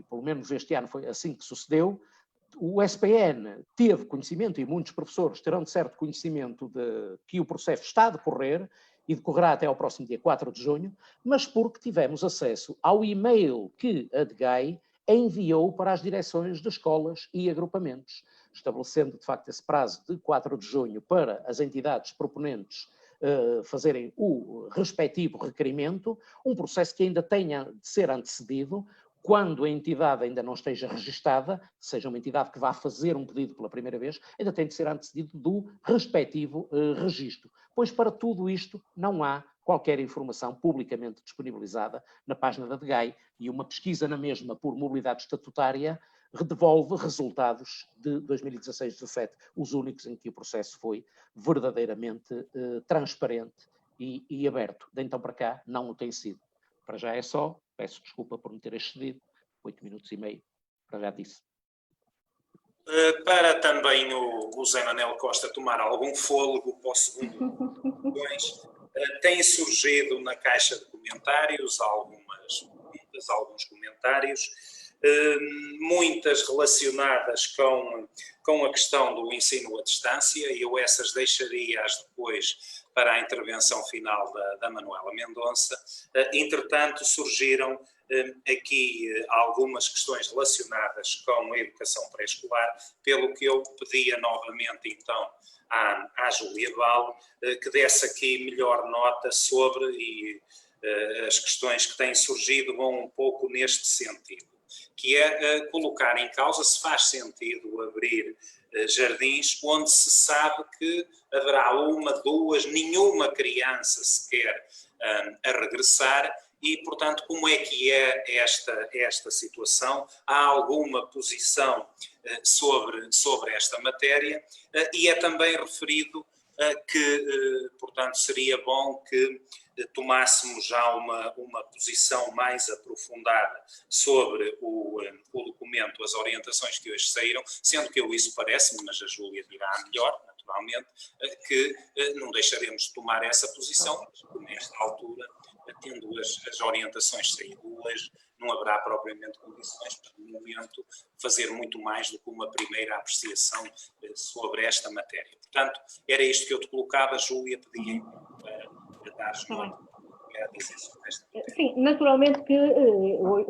F: pelo menos este ano foi assim que sucedeu, o SPN teve conhecimento, e muitos professores terão de certo conhecimento de que o processo está a decorrer, e decorrerá até ao próximo dia 4 de junho, mas porque tivemos acesso ao e-mail que a DGAI enviou para as direções de escolas e agrupamentos, estabelecendo de facto esse prazo de 4 de junho para as entidades proponentes fazerem o respectivo requerimento, um processo que ainda tenha de ser antecedido quando a entidade ainda não esteja registada, seja uma entidade que vá fazer um pedido pela primeira vez, ainda tem de ser antecedido do respectivo registro, pois para tudo isto não há qualquer informação publicamente disponibilizada na página da DGAI, e uma pesquisa na mesma por mobilidade estatutária devolve resultados de 2016-17, os únicos em que o processo foi verdadeiramente transparente e aberto. De então para cá não o tem sido. Para já é só, peço desculpa por me ter excedido, 8 minutos e meio, para já disse.
A: Para também o José Manuel Costa tomar algum fôlego para o segundo tem surgido na caixa de comentários algumas perguntas, alguns comentários, muitas relacionadas com a questão do ensino à distância, e eu essas deixaria-as depois para a intervenção final da Manuela Mendonça. Entretanto, surgiram aqui algumas questões relacionadas com a educação pré-escolar, pelo que eu pedia novamente então à Júlia Val que desse aqui melhor nota sobre, e as questões que têm surgido vão um pouco neste sentido, que é colocar em causa se faz sentido abrir jardins onde se sabe que haverá uma, duas, nenhuma criança sequer a regressar, e, portanto, como é que é esta situação? Há alguma posição sobre esta matéria? E é também referido que, portanto, seria bom que tomássemos já uma posição mais aprofundada sobre o documento, as orientações que hoje saíram, sendo que isso parece-me, mas a Júlia dirá melhor, naturalmente, que não deixaremos de tomar essa posição, mas nesta altura, tendo as orientações saído hoje, não haverá propriamente condições para, no momento, fazer muito mais do que uma primeira apreciação sobre esta matéria. Portanto, era isto que eu te colocava, Júlia, pedia para dar-nos nota a dizer sobre esta matéria.
D: Sim, naturalmente que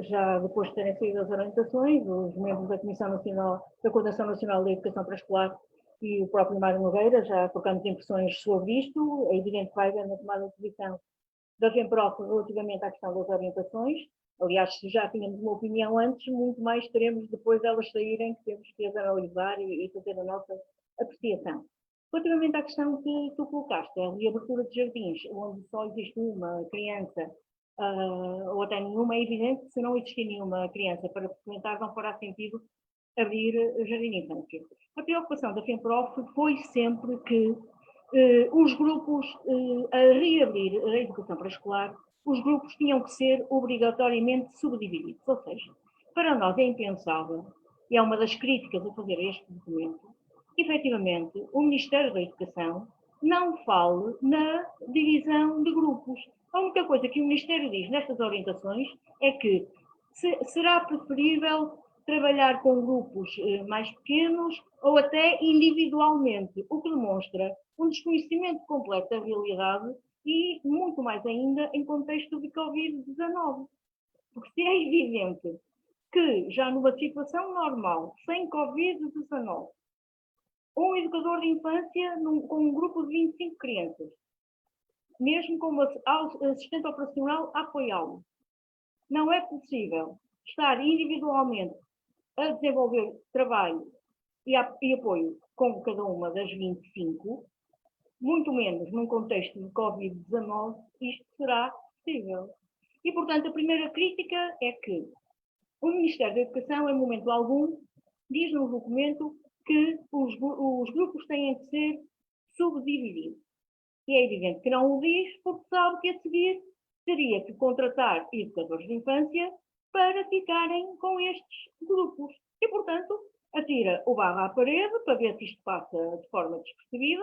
D: já depois de terem saído as orientações, os membros da Comissão Nacional, da Coordenação Nacional da Educação Pré-Escolar e o próprio Mário Nogueira já trocamos impressões sobre isto. É evidente que vai haver uma tomada de posição da FEMPROF relativamente à questão das orientações. Aliás, se já tínhamos uma opinião antes, muito mais teremos depois delas saírem, que temos que as analisar e fazer a nossa apreciação. Relativamente à questão que tu colocaste, a reabertura de jardins, onde só existe uma criança ou até nenhuma, é evidente que se não existir nenhuma criança para frequentar, não fará sentido abrir jardim de infância. A preocupação da FEMPROF foi sempre que os grupos, a reabrir a educação pré-escolar, os grupos tinham que ser obrigatoriamente subdivididos. Ou seja, para nós é impensável, e é uma das críticas a fazer a este documento, efetivamente, o Ministério da Educação não fale na divisão de grupos. A única coisa que o Ministério diz nestas orientações é que será preferível trabalhar com grupos mais pequenos ou até individualmente, o que demonstra um desconhecimento completo da realidade e muito mais ainda em contexto de Covid-19. Porque se é evidente que já numa situação normal, sem Covid-19, um educador de infância com um grupo de 25 crianças, mesmo com assistente operacional a apoiá-lo, não é possível estar individualmente a desenvolver trabalho e apoio com cada uma das 25, muito menos num contexto de Covid-19, isto será possível. E, portanto, a primeira crítica é que o Ministério da Educação, em momento algum, diz no documento que os grupos têm de ser subdivididos. E é evidente que não o diz, porque sabe que a seguir teria que contratar educadores de infância para ficarem com estes grupos. E, portanto, atira o barro à parede para ver se isto passa de forma despercebida.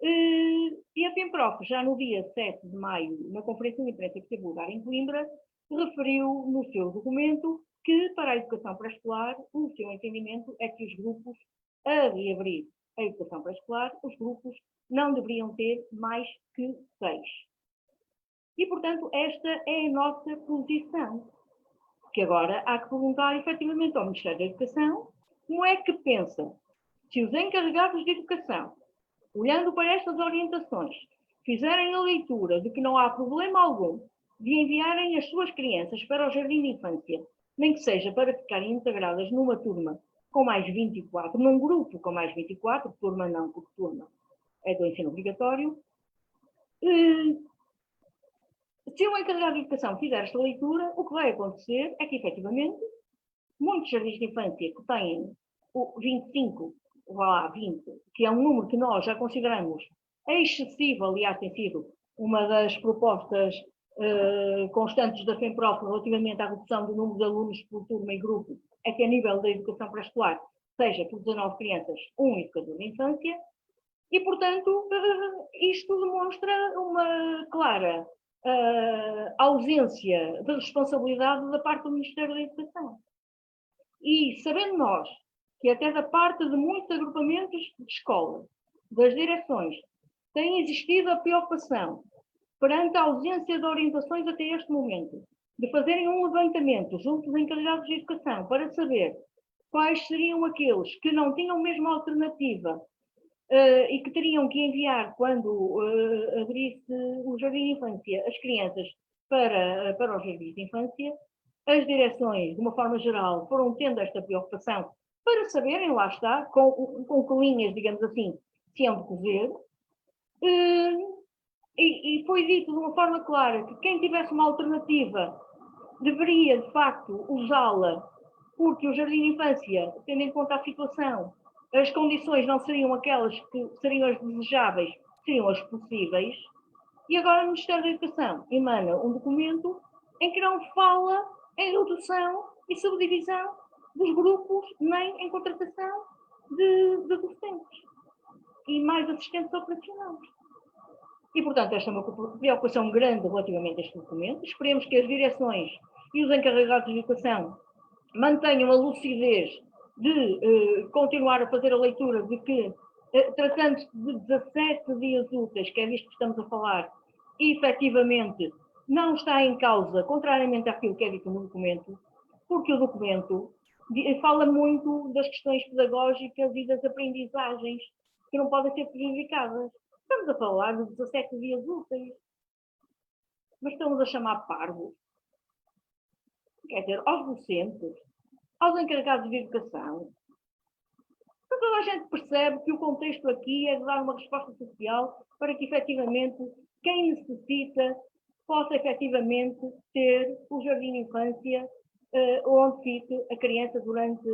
D: E a FEMPROF, já no dia 7 de maio, na conferência de imprensa que teve lugar em Coimbra, referiu no seu documento que, para a educação pré-escolar, o seu entendimento é que os grupos, a reabrir a educação pré-escolar, os grupos não deveriam ter mais que 6. E, portanto, esta é a nossa posição. Que agora há que perguntar, efetivamente, ao Ministério da Educação como é que pensa se os encarregados de educação, olhando para estas orientações, fizerem a leitura de que não há problema algum de enviarem as suas crianças para o jardim de infância, nem que seja para ficarem integradas numa turma com mais 24, num grupo com mais 24, turma não, porque turma é do ensino obrigatório. Se o encarregado de educação fizer esta leitura, o que vai acontecer é que, efetivamente, muitos jardins de infância que têm 25, vá lá, 20, que é um número que nós já consideramos excessivo, aliás, tem sido uma das propostas constantes da FEMPROF relativamente à redução do número de alunos por turma e grupo, é que a nível da educação pré-escolar seja por 19 crianças, um educador de infância, e, portanto, isto demonstra uma clara ausência de responsabilidade da parte do Ministério da Educação. E sabendo nós que até da parte de muitos agrupamentos de escola, das direções, tem existido a preocupação, perante a ausência de orientações até este momento, de fazerem um levantamento junto dos encarregados de educação para saber quais seriam aqueles que não tinham mesmo alternativa e que teriam que enviar, quando abrisse o jardim de infância, as crianças para os jardins de infância, as direções, de uma forma geral, foram tendo esta preocupação para saberem, lá está, com que linhas, digamos assim, se iam decorrer. E foi dito de uma forma clara que quem tivesse uma alternativa deveria, de facto, usá-la, porque o jardim de infância, tendo em conta a situação, as condições não seriam aquelas que seriam as desejáveis, seriam as possíveis. E agora o Ministério da Educação emana um documento em que não fala em redução e subdivisão dos grupos, nem em contratação de docentes e mais assistentes operacionais. E, portanto, esta é uma preocupação grande relativamente a este documento. Esperemos que as direções e os encarregados de educação mantenham a lucidez de continuar a fazer a leitura de que, tratando-se de 17 dias úteis, que é disto que estamos a falar, efetivamente não está em causa, contrariamente àquilo que é dito no documento, porque o documento fala muito das questões pedagógicas e das aprendizagens que não podem ser prejudicadas. Estamos a falar de 17 dias úteis, mas estamos a chamar parvos. Quer dizer, aos docentes, aos encarregados de educação. Então, toda a gente percebe que o contexto aqui é de dar uma resposta social para que, efetivamente, quem necessita possa efetivamente ter o jardim de infância onde fique a criança durante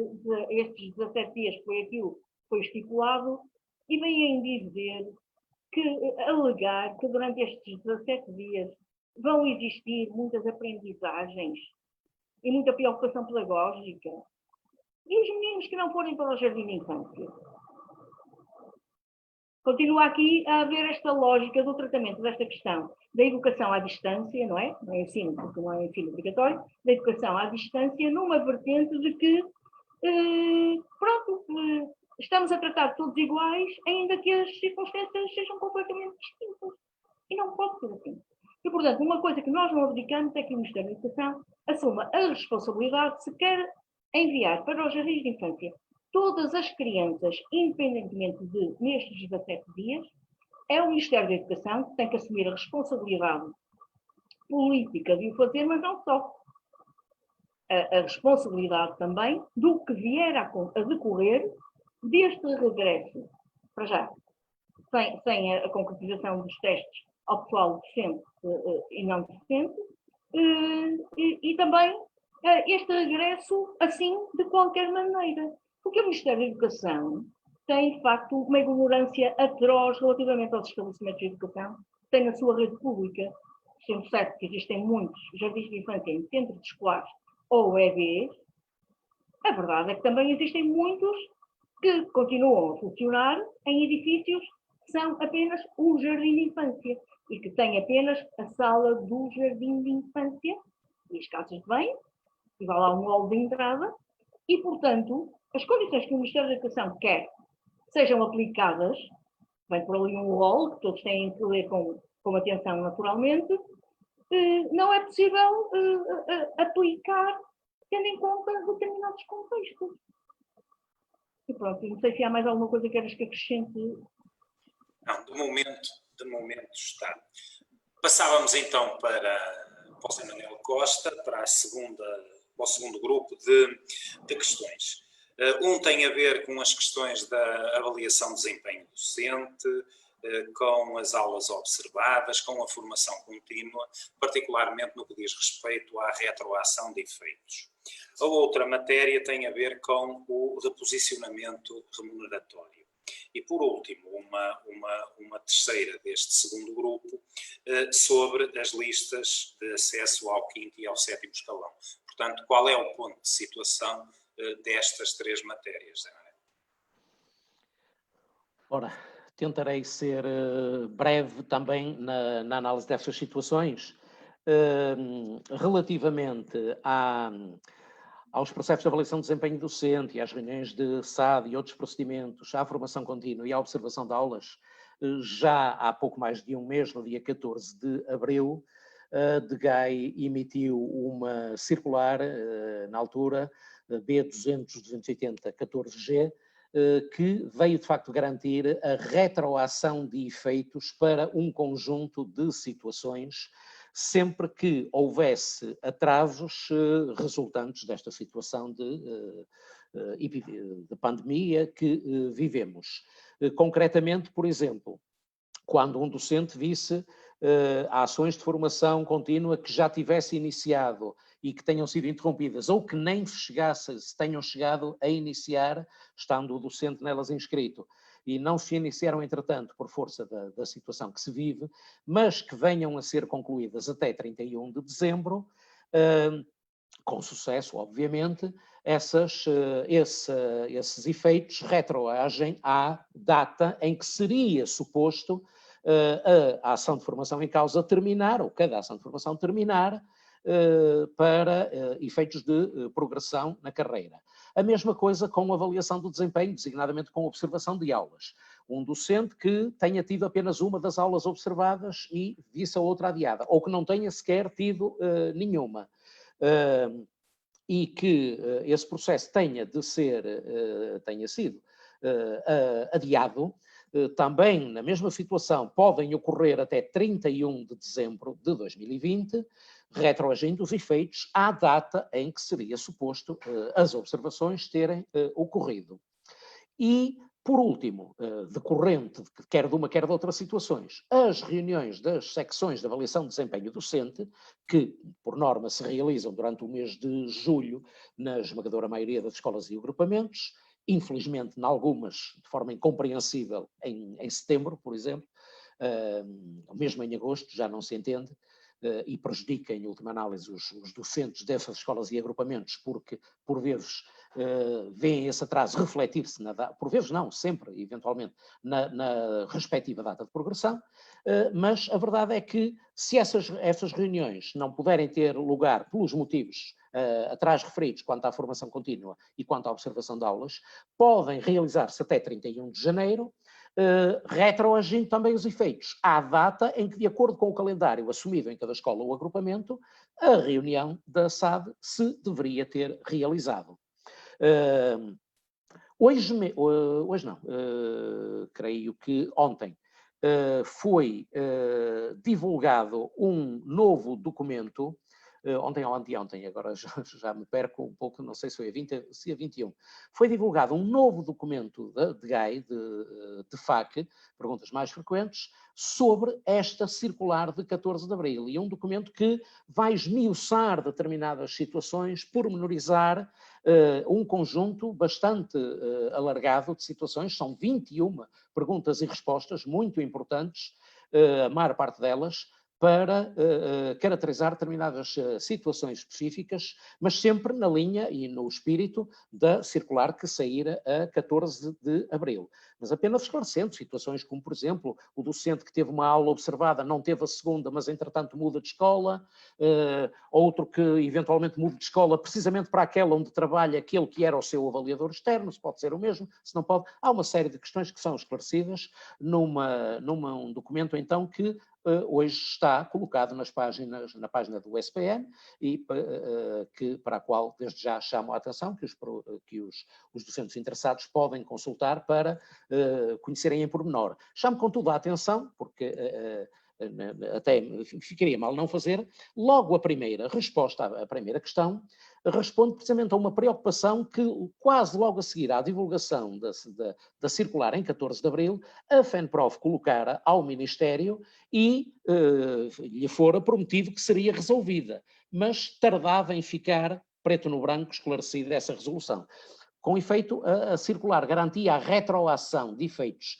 D: estes 17 dias, que foi aquilo que foi estipulado, e vêm dizer alegar que durante estes 17 dias vão existir muitas aprendizagens e muita preocupação pedagógica. E os meninos que não forem para o jardim de infância? Continua aqui a haver esta lógica do tratamento desta questão da educação à distância, não é? Não é ensino, porque não é ensino obrigatório, da educação à distância, numa vertente de que, estamos a tratar todos iguais, ainda que as circunstâncias sejam completamente distintas. E não pode ser assim. E, portanto, uma coisa que nós não abdicamos é que o Ministério da Educação assuma a responsabilidade, se quer enviar para os jardins de infância todas as crianças, independentemente de nestes 17 dias, é o Ministério da Educação que tem que assumir a responsabilidade política de o fazer, mas não só. A responsabilidade também do que vier a decorrer deste regresso, para já, sem a concretização dos testes ao pessoal docente e não docente, e também este regresso, assim, de qualquer maneira. Porque o Ministério da Educação tem, de facto, uma ignorância atroz relativamente aos estabelecimentos de educação que tem na sua rede pública, sendo certo que existem muitos jardins de infância em centros escolares ou EBs. A verdade é que também existem muitos que continuam a funcionar em edifícios que são apenas o jardim de infância e que têm apenas a sala do jardim de infância e as casas de banho, e vai lá um hall de entrada, e, portanto, as condições que o Ministério da Educação quer sejam aplicadas, vem por ali um rol, que todos têm que ler com atenção naturalmente, não é possível aplicar tendo em conta determinados contextos. E pronto, não sei se há mais alguma coisa que queres que acrescente.
A: Não, de momento está. Passávamos então para o José Manuel Costa, para o segundo grupo de questões. Um tem a ver com as questões da avaliação de desempenho docente, com as aulas observadas, com a formação contínua, particularmente no que diz respeito à retroação de efeitos. A outra matéria tem a ver com o reposicionamento remuneratório. E, por último, uma terceira deste segundo grupo, sobre as listas de acesso ao 5º e ao 7º escalão. Portanto, qual é o ponto de situação destas três matérias, Ana?
F: Ora, tentarei ser breve também na análise destas situações. Relativamente aos processos de avaliação de desempenho docente e às reuniões de SAD e outros procedimentos, à formação contínua e à observação de aulas, já há pouco mais de um mês, no dia 14 de abril, a DGAI emitiu uma circular, na altura, B200-280-14G, que veio de facto garantir a retroação de efeitos para um conjunto de situações, sempre que houvesse atrasos resultantes desta situação de pandemia que vivemos. Concretamente, por exemplo, quando um docente visse ações de formação contínua que já tivesse iniciado e que tenham sido interrompidas, ou que nem se tenham chegado a iniciar, estando o docente nelas inscrito, e não se iniciaram, entretanto, por força da situação que se vive, mas que venham a ser concluídas até 31 de dezembro, com sucesso, obviamente, esses efeitos retroagem à data em que seria suposto a ação de formação em causa terminar, ou cada ação de formação terminar, para efeitos de progressão na carreira. A mesma coisa com a avaliação do desempenho, designadamente com observação de aulas. Um docente que tenha tido apenas uma das aulas observadas e visse a outra adiada, ou que não tenha sequer tido nenhuma, e que esse processo tenha sido adiado, também na mesma situação podem ocorrer até 31 de dezembro de 2020, retroagindo os efeitos à data em que seria suposto as observações terem ocorrido. E Por último, decorrente, quer de uma, quer de outras situações, as reuniões das secções de avaliação de desempenho docente, que, por norma, se realizam durante o mês de julho, na esmagadora maioria das escolas e agrupamentos, infelizmente, em algumas, de forma incompreensível, em setembro, por exemplo, mesmo em agosto, já não se entende, e prejudica, em última análise, os docentes dessas escolas e agrupamentos, porque, por vezes, veem esse atraso refletir-se, por vezes não, sempre, eventualmente, na respectiva data de progressão, mas a verdade é que, se essas reuniões não puderem ter lugar pelos motivos atrás referidos quanto à formação contínua e quanto à observação de aulas, podem realizar-se até 31 de janeiro, retroagindo também os efeitos à data em que, de acordo com o calendário assumido em cada escola ou agrupamento, a reunião da SAD se deveria ter realizado. Hoje não, creio que ontem, foi divulgado um novo documento, ontem ou anteontem, agora já me perco um pouco, não sei se foi a 20, se a 21, foi divulgado um novo documento de GAI, de FAC, perguntas mais frequentes, sobre esta circular de 14 de abril, e é um documento que vai esmiuçar determinadas situações, pormenorizar um conjunto bastante alargado de situações, são 21 perguntas e respostas muito importantes, a maior parte delas, para caracterizar determinadas situações específicas, mas sempre na linha e no espírito da circular que saíra a 14 de abril. Mas apenas esclarecendo situações como, por exemplo, o docente que teve uma aula observada não teve a segunda, mas entretanto muda de escola, outro que eventualmente muda de escola precisamente para aquela onde trabalha aquele que era o seu avaliador externo, se pode ser o mesmo, se não pode. Há uma série de questões que são esclarecidas num documento então que hoje está colocado na página do SPN e para a qual desde já chamo a atenção que os docentes interessados podem consultar para conhecerem em pormenor. Chamo contudo a atenção, porque até ficaria mal não fazer, logo a primeira resposta à primeira questão responde precisamente a uma preocupação que quase logo a seguir à divulgação da circular em 14 de abril, a FENPROF colocara ao Ministério e lhe fora prometido que seria resolvida, mas tardava em ficar preto no branco esclarecida essa resolução. Com efeito, a circular garantia a retroação de efeitos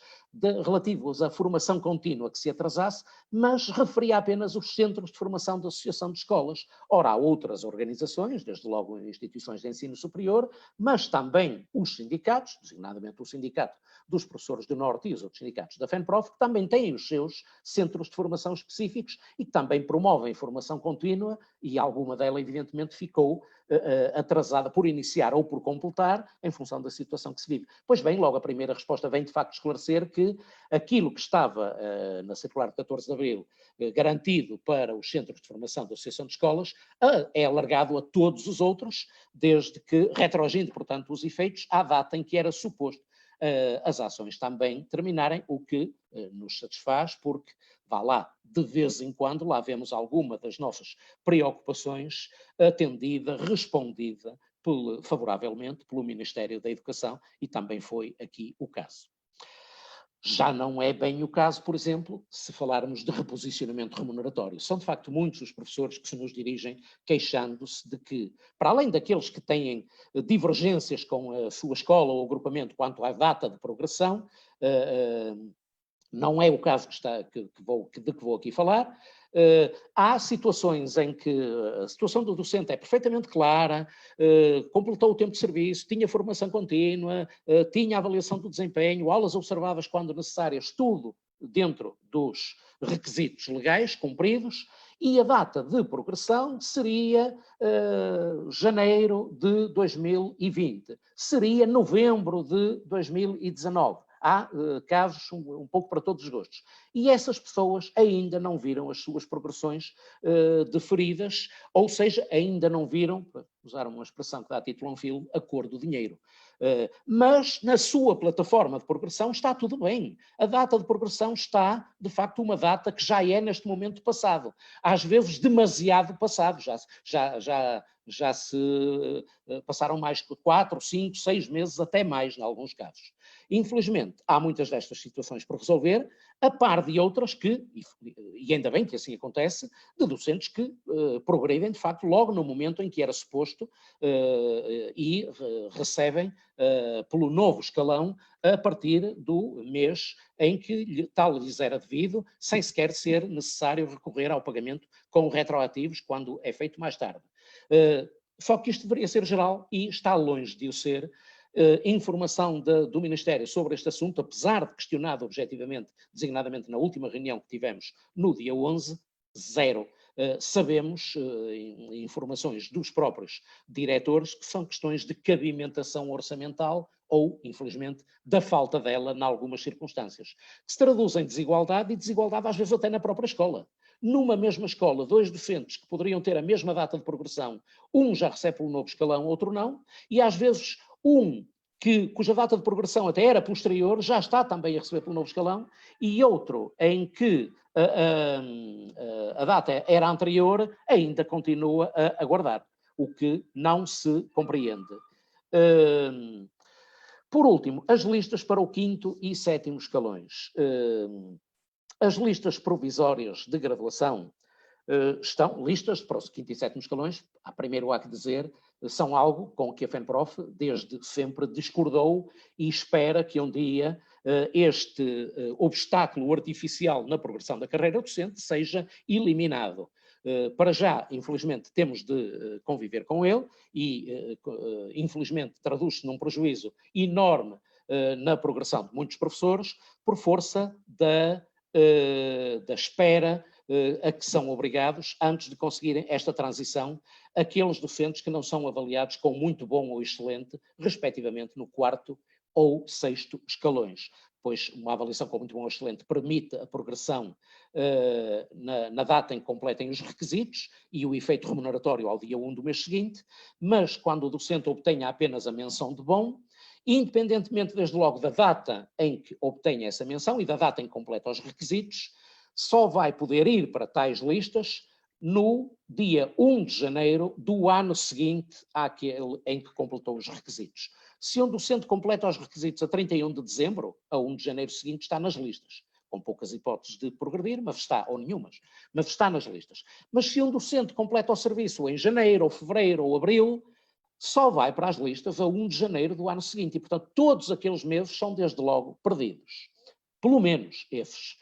F: relativos à formação contínua que se atrasasse, mas referia apenas os centros de formação da Associação de Escolas. Ora, há outras organizações, desde logo instituições de ensino superior, mas também os sindicatos, designadamente o Sindicato dos Professores do Norte e os outros sindicatos da FENPROF, que também têm os seus centros de formação específicos e que também promovem formação contínua, e alguma dela, evidentemente, ficou atrasada por iniciar ou por completar em função da situação que se vive. Pois bem, logo a primeira resposta vem de facto esclarecer que aquilo que estava na circular de 14 de abril garantido para os centros de formação da Associação de Escolas é alargado a todos os outros, desde que retroagindo, portanto, os efeitos à data em que era suposto as ações também terminarem, o que nos satisfaz, porque vá lá, de vez em quando, lá vemos alguma das nossas preocupações atendida, respondida favoravelmente pelo Ministério da Educação, e também foi aqui o caso. Já não é bem o caso, por exemplo, se falarmos de reposicionamento remuneratório. São, de facto, muitos os professores que se nos dirigem queixando-se de que, para além daqueles que têm divergências com a sua escola ou agrupamento quanto à data de progressão, não é o caso de que vou aqui falar. Há situações em que a situação do docente é perfeitamente clara, completou o tempo de serviço, tinha formação contínua, tinha avaliação do desempenho, aulas observadas quando necessárias, tudo dentro dos requisitos legais cumpridos, e a data de progressão seria janeiro de 2020, seria novembro de 2019. Há casos um pouco para todos os gostos. E essas pessoas ainda não viram as suas progressões deferidas, ou seja, ainda não viram, usar uma expressão que dá título a um filme, a cor do dinheiro. Mas na sua plataforma de progressão está tudo bem. A data de progressão está, de facto, uma data que já é neste momento passado. Às vezes demasiado passado. Já se passaram mais de 4, 5, 6 meses, até mais, em alguns casos. Infelizmente, há muitas destas situações por resolver, a par de outras que, e ainda bem que assim acontece, de docentes que progredem, de facto, logo no momento em que era suposto e recebem pelo novo escalão a partir do mês em que tal lhes era devido, sem sequer ser necessário recorrer ao pagamento com retroativos quando é feito mais tarde. Só que isto deveria ser geral e está longe de o ser. Informação do Ministério sobre este assunto, apesar de questionado objetivamente, designadamente na última reunião que tivemos no dia 11, zero. Sabemos informações dos próprios diretores que são questões de cabimentação orçamental ou, infelizmente, da falta dela em algumas circunstâncias, que se traduzem em desigualdade e desigualdade às vezes até na própria escola. Numa mesma escola, 2 docentes que poderiam ter a mesma data de progressão, um já recebe pelo novo escalão, outro não, e às vezes cuja data de progressão até era posterior, já está também a receber pelo novo escalão, e outro em que a data era anterior, ainda continua a aguardar, o que não se compreende. Por último, as listas para o 5º e 7º escalões. As listas provisórias de graduação estão listas para os 5º e 7º escalões, primeiro há que dizer, são algo com que a FENPROF desde sempre discordou e espera que um dia este obstáculo artificial na progressão da carreira docente seja eliminado. Para já, infelizmente, temos de conviver com ele e, infelizmente, traduz-se num prejuízo enorme na progressão de muitos professores por força da espera a que são obrigados antes de conseguirem esta transição aqueles docentes que não são avaliados com muito bom ou excelente, respectivamente no 4º ou 6º escalões, pois uma avaliação com muito bom ou excelente permite a progressão na data em que completem os requisitos e o efeito remuneratório ao dia 1 do mês seguinte, mas quando o docente obtenha apenas a menção de bom, independentemente desde logo da data em que obtenha essa menção e da data em que completa os requisitos, só vai poder ir para tais listas no dia 1 de janeiro do ano seguinte àquele em que completou os requisitos. Se um docente completa os requisitos a 31 de dezembro, a 1 de janeiro seguinte está nas listas, com poucas hipóteses de progredir, mas está, ou nenhumas, mas está nas listas. Mas se um docente completa o serviço em janeiro, ou fevereiro, ou abril, só vai para as listas a 1 de janeiro do ano seguinte. E, portanto, todos aqueles meses são, desde logo, perdidos. Pelo menos esses.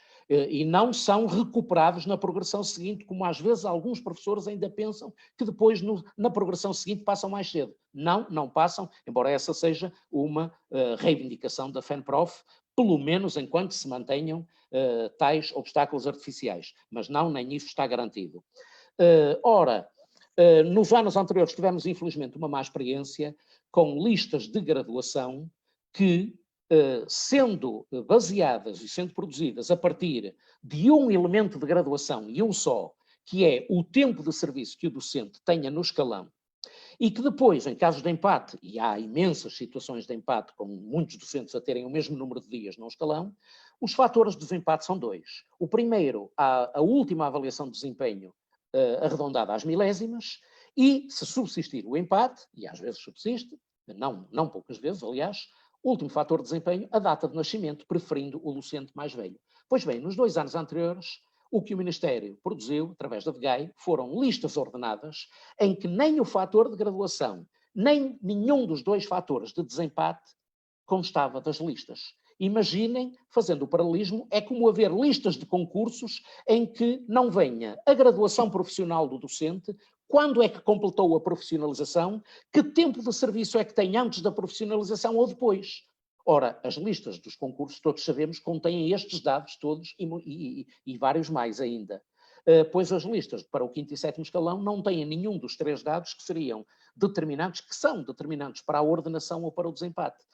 F: E não são recuperados na progressão seguinte, como às vezes alguns professores ainda pensam que depois na progressão seguinte passam mais cedo. Não passam, embora essa seja uma reivindicação da FENPROF, pelo menos enquanto se mantenham tais obstáculos artificiais. Mas nem isso está garantido. Nos anos anteriores tivemos, infelizmente, uma má experiência com listas de graduação que, sendo baseadas e sendo produzidas a partir de um elemento de graduação e um só, que é o tempo de serviço que o docente tenha no escalão, e que depois, em casos de empate, e há imensas situações de empate com muitos docentes a terem o mesmo número de dias no escalão, os fatores de desempate são 2. O primeiro, a última avaliação de desempenho arredondada às milésimas, e se subsistir o empate, e às vezes subsiste, não poucas vezes, aliás, o último fator de desempenho, a data de nascimento, preferindo o docente mais velho. Pois bem, nos 2 anos anteriores, o que o Ministério produziu, através da DGAI, foram listas ordenadas em que nem o fator de graduação, nem nenhum dos 2 fatores de desempate constava das listas. Imaginem, fazendo o paralelismo, é como haver listas de concursos em que não venha a graduação profissional do docente, quando é que completou a profissionalização, que tempo de serviço é que tem antes da profissionalização ou depois. Ora, as listas dos concursos, todos sabemos, contêm estes dados todos e vários mais ainda. Pois as listas para o 5º e 7º escalão não têm nenhum dos 3 dados que seriam determinantes, que são determinantes para a ordenação ou para o desempate.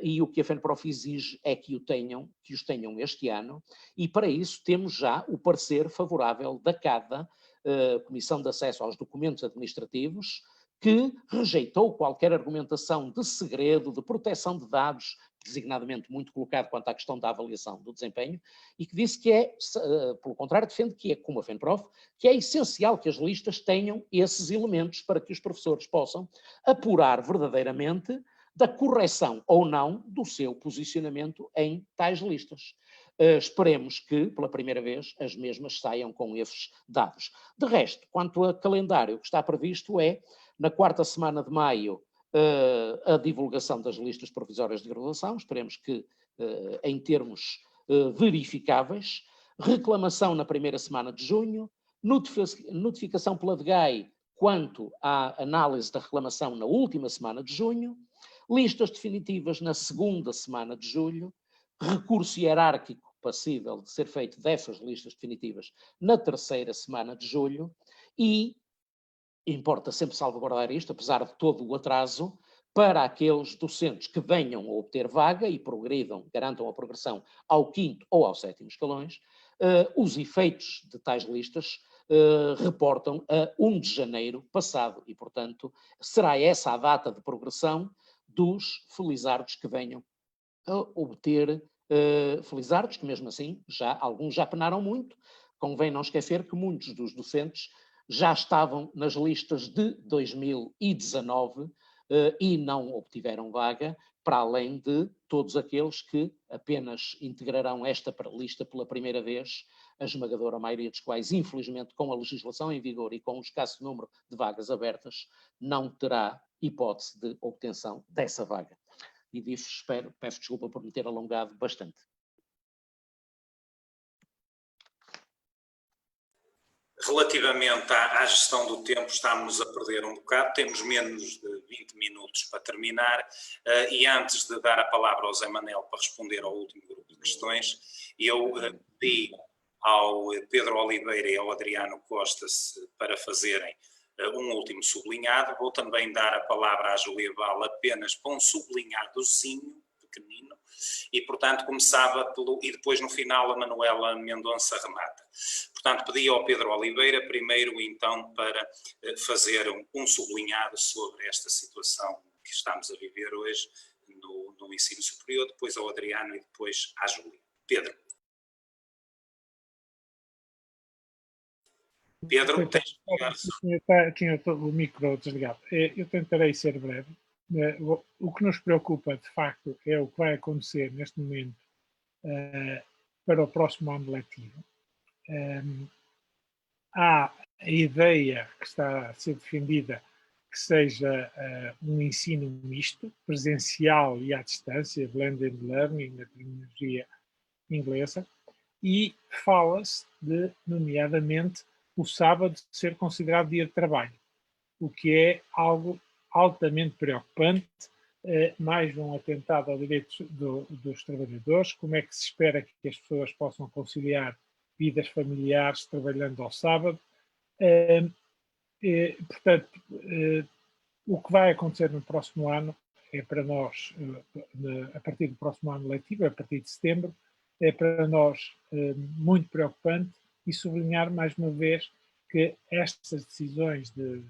F: E o que a FENPROF exige é que os tenham este ano, e para isso temos já o parecer favorável da CADA, Comissão de Acesso aos Documentos Administrativos, que rejeitou qualquer argumentação de segredo, de proteção de dados, designadamente muito colocado quanto à questão da avaliação do desempenho, e que disse que é, pelo contrário, defende que é, como a FENPROF, que é essencial que as listas tenham esses elementos para que os professores possam apurar verdadeiramente da correção ou não do seu posicionamento em tais listas. Esperemos que, pela primeira vez, as mesmas saiam com esses dados. De resto, quanto a calendário, o que está previsto é, na 4ª semana de maio, a divulgação das listas provisórias de graduação, esperemos que em termos verificáveis, reclamação na 1ª semana de junho, notificação pela DGAI quanto à análise da reclamação na última semana de junho, listas definitivas na 2ª semana de julho, recurso hierárquico passível de ser feito dessas listas definitivas na 3ª semana de julho e, importa sempre salvaguardar isto, apesar de todo o atraso, para aqueles docentes que venham a obter vaga e progridam, garantam a progressão ao 5º ou ao 7º escalões, os efeitos de tais listas reportam a 1 de janeiro passado e, portanto, será essa a data de progressão dos felizardos que venham a obter felizardos, que mesmo assim, alguns já penaram muito. Convém não esquecer que muitos dos docentes já estavam nas listas de 2019 e não obtiveram vaga, para além de todos aqueles que apenas integrarão esta lista pela primeira vez, a esmagadora maioria dos quais, infelizmente, com a legislação em vigor e com o escasso número de vagas abertas, não terá hipótese de obtenção dessa vaga. E disso peço desculpa por me ter alongado bastante.
A: Relativamente à gestão do tempo, estamos a perder um bocado, temos menos de 20 minutos para terminar, e antes de dar a palavra ao Zé Manel para responder ao último grupo de questões, eu pedi ao Pedro Oliveira e ao Adriano Costa para fazerem um último sublinhado. Vou também dar a palavra à Júlia Val apenas para um sublinhadozinho, pequenino, e portanto começava e depois no final a Manuela Mendonça remata. Portanto, pedi ao Pedro Oliveira primeiro então para fazer um sublinhado sobre esta situação que estamos a viver hoje no ensino superior, depois ao Adriano e depois à Júlia. Pedro. Pedro, tens de
C: tinha o micro desligado. Eu tentarei ser breve. O que nos preocupa, de facto, é o que vai acontecer neste momento para o próximo ano letivo. Há a ideia que está a ser defendida que seja um ensino misto, presencial e à distância, blended learning, na terminologia inglesa, e fala-se de, nomeadamente, o sábado ser considerado dia de trabalho, o que é algo altamente preocupante, mais um atentado ao direito dos trabalhadores. Como é que se espera que as pessoas possam conciliar vidas familiares trabalhando ao sábado? Portanto, o que vai acontecer no próximo ano é para nós, a partir do próximo ano letivo, a partir de setembro, é para nós muito preocupante e sublinhar mais uma vez que estas decisões de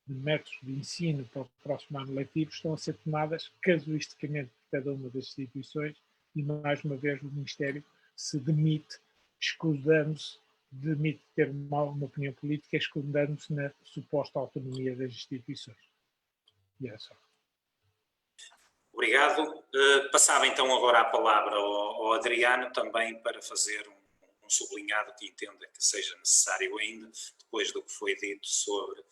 C: métodos de ensino para o próximo ano letivo estão a ser tomadas casuisticamente por cada uma das instituições e, mais uma vez, o Ministério se demite, escudando-se, demite ter uma opinião política, escudando-se na suposta autonomia das instituições. E é só.
A: Obrigado. Passava então agora a palavra ao Adriano também para fazer um sublinhado que entenda que seja necessário ainda, depois do que foi dito sobre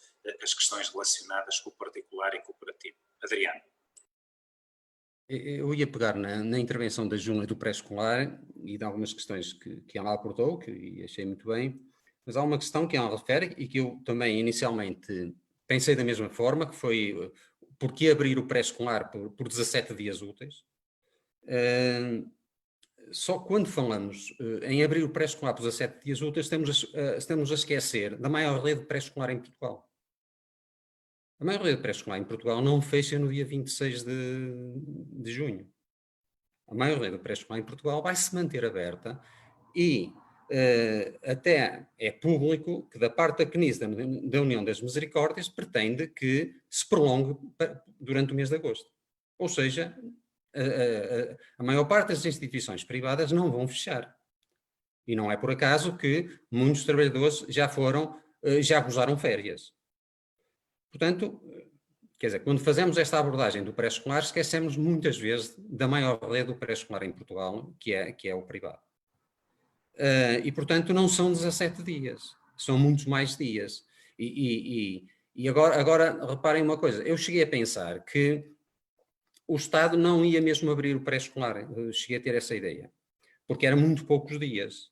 A: as questões relacionadas com o particular e cooperativo. Adriano.
E: Eu ia pegar na intervenção da Júlia do pré-escolar e de algumas questões que ela aportou, que achei muito bem, mas há uma questão que ela refere e que eu também inicialmente pensei da mesma forma, que foi por que abrir o pré-escolar por 17 dias úteis. Só quando falamos em abrir o pré-escolar por 17 dias úteis, estamos a esquecer da maior rede pré-escolar em Portugal. A maior rede pré-escolar em Portugal não fecha no dia 26 de junho. A maior rede pré-escolar em Portugal vai se manter aberta e até é público que da parte da CNIS, da União das Misericórdias, pretende que se prolongue durante o mês de agosto. Ou seja, a maior parte das instituições privadas não vão fechar. E não é por acaso que muitos trabalhadores já gozaram férias. Portanto, quer dizer, quando fazemos esta abordagem do pré-escolar, esquecemos muitas vezes da maior rede do pré-escolar em Portugal, que é o privado. E, portanto, não são 17 dias, são muitos mais dias. E agora, reparem uma coisa, eu cheguei a pensar que o Estado não ia mesmo abrir o pré-escolar, cheguei a ter essa ideia, porque eram muito poucos dias.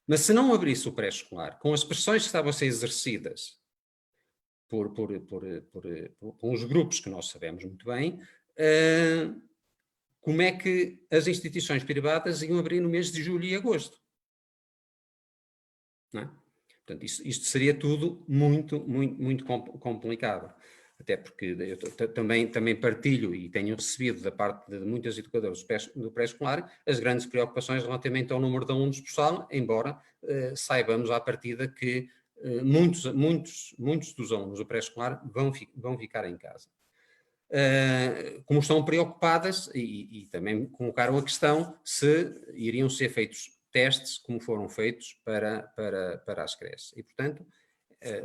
E: Mas se não abrisse o pré-escolar, com as pressões que estavam a ser exercidas por os grupos que nós sabemos muito bem, como é que as instituições privadas iam abrir no mês de julho e agosto? Não é? Portanto, isto seria tudo muito complicado. Até porque eu também partilho e tenho recebido da parte de muitas educadoras do pré-escolar as grandes preocupações relativamente ao número de alunos por sala, embora saibamos à partida que muitos dos alunos do pré-escolar vão ficar em casa. Como estão preocupadas e também colocaram a questão se iriam ser feitos testes como foram feitos para as creches. E, portanto,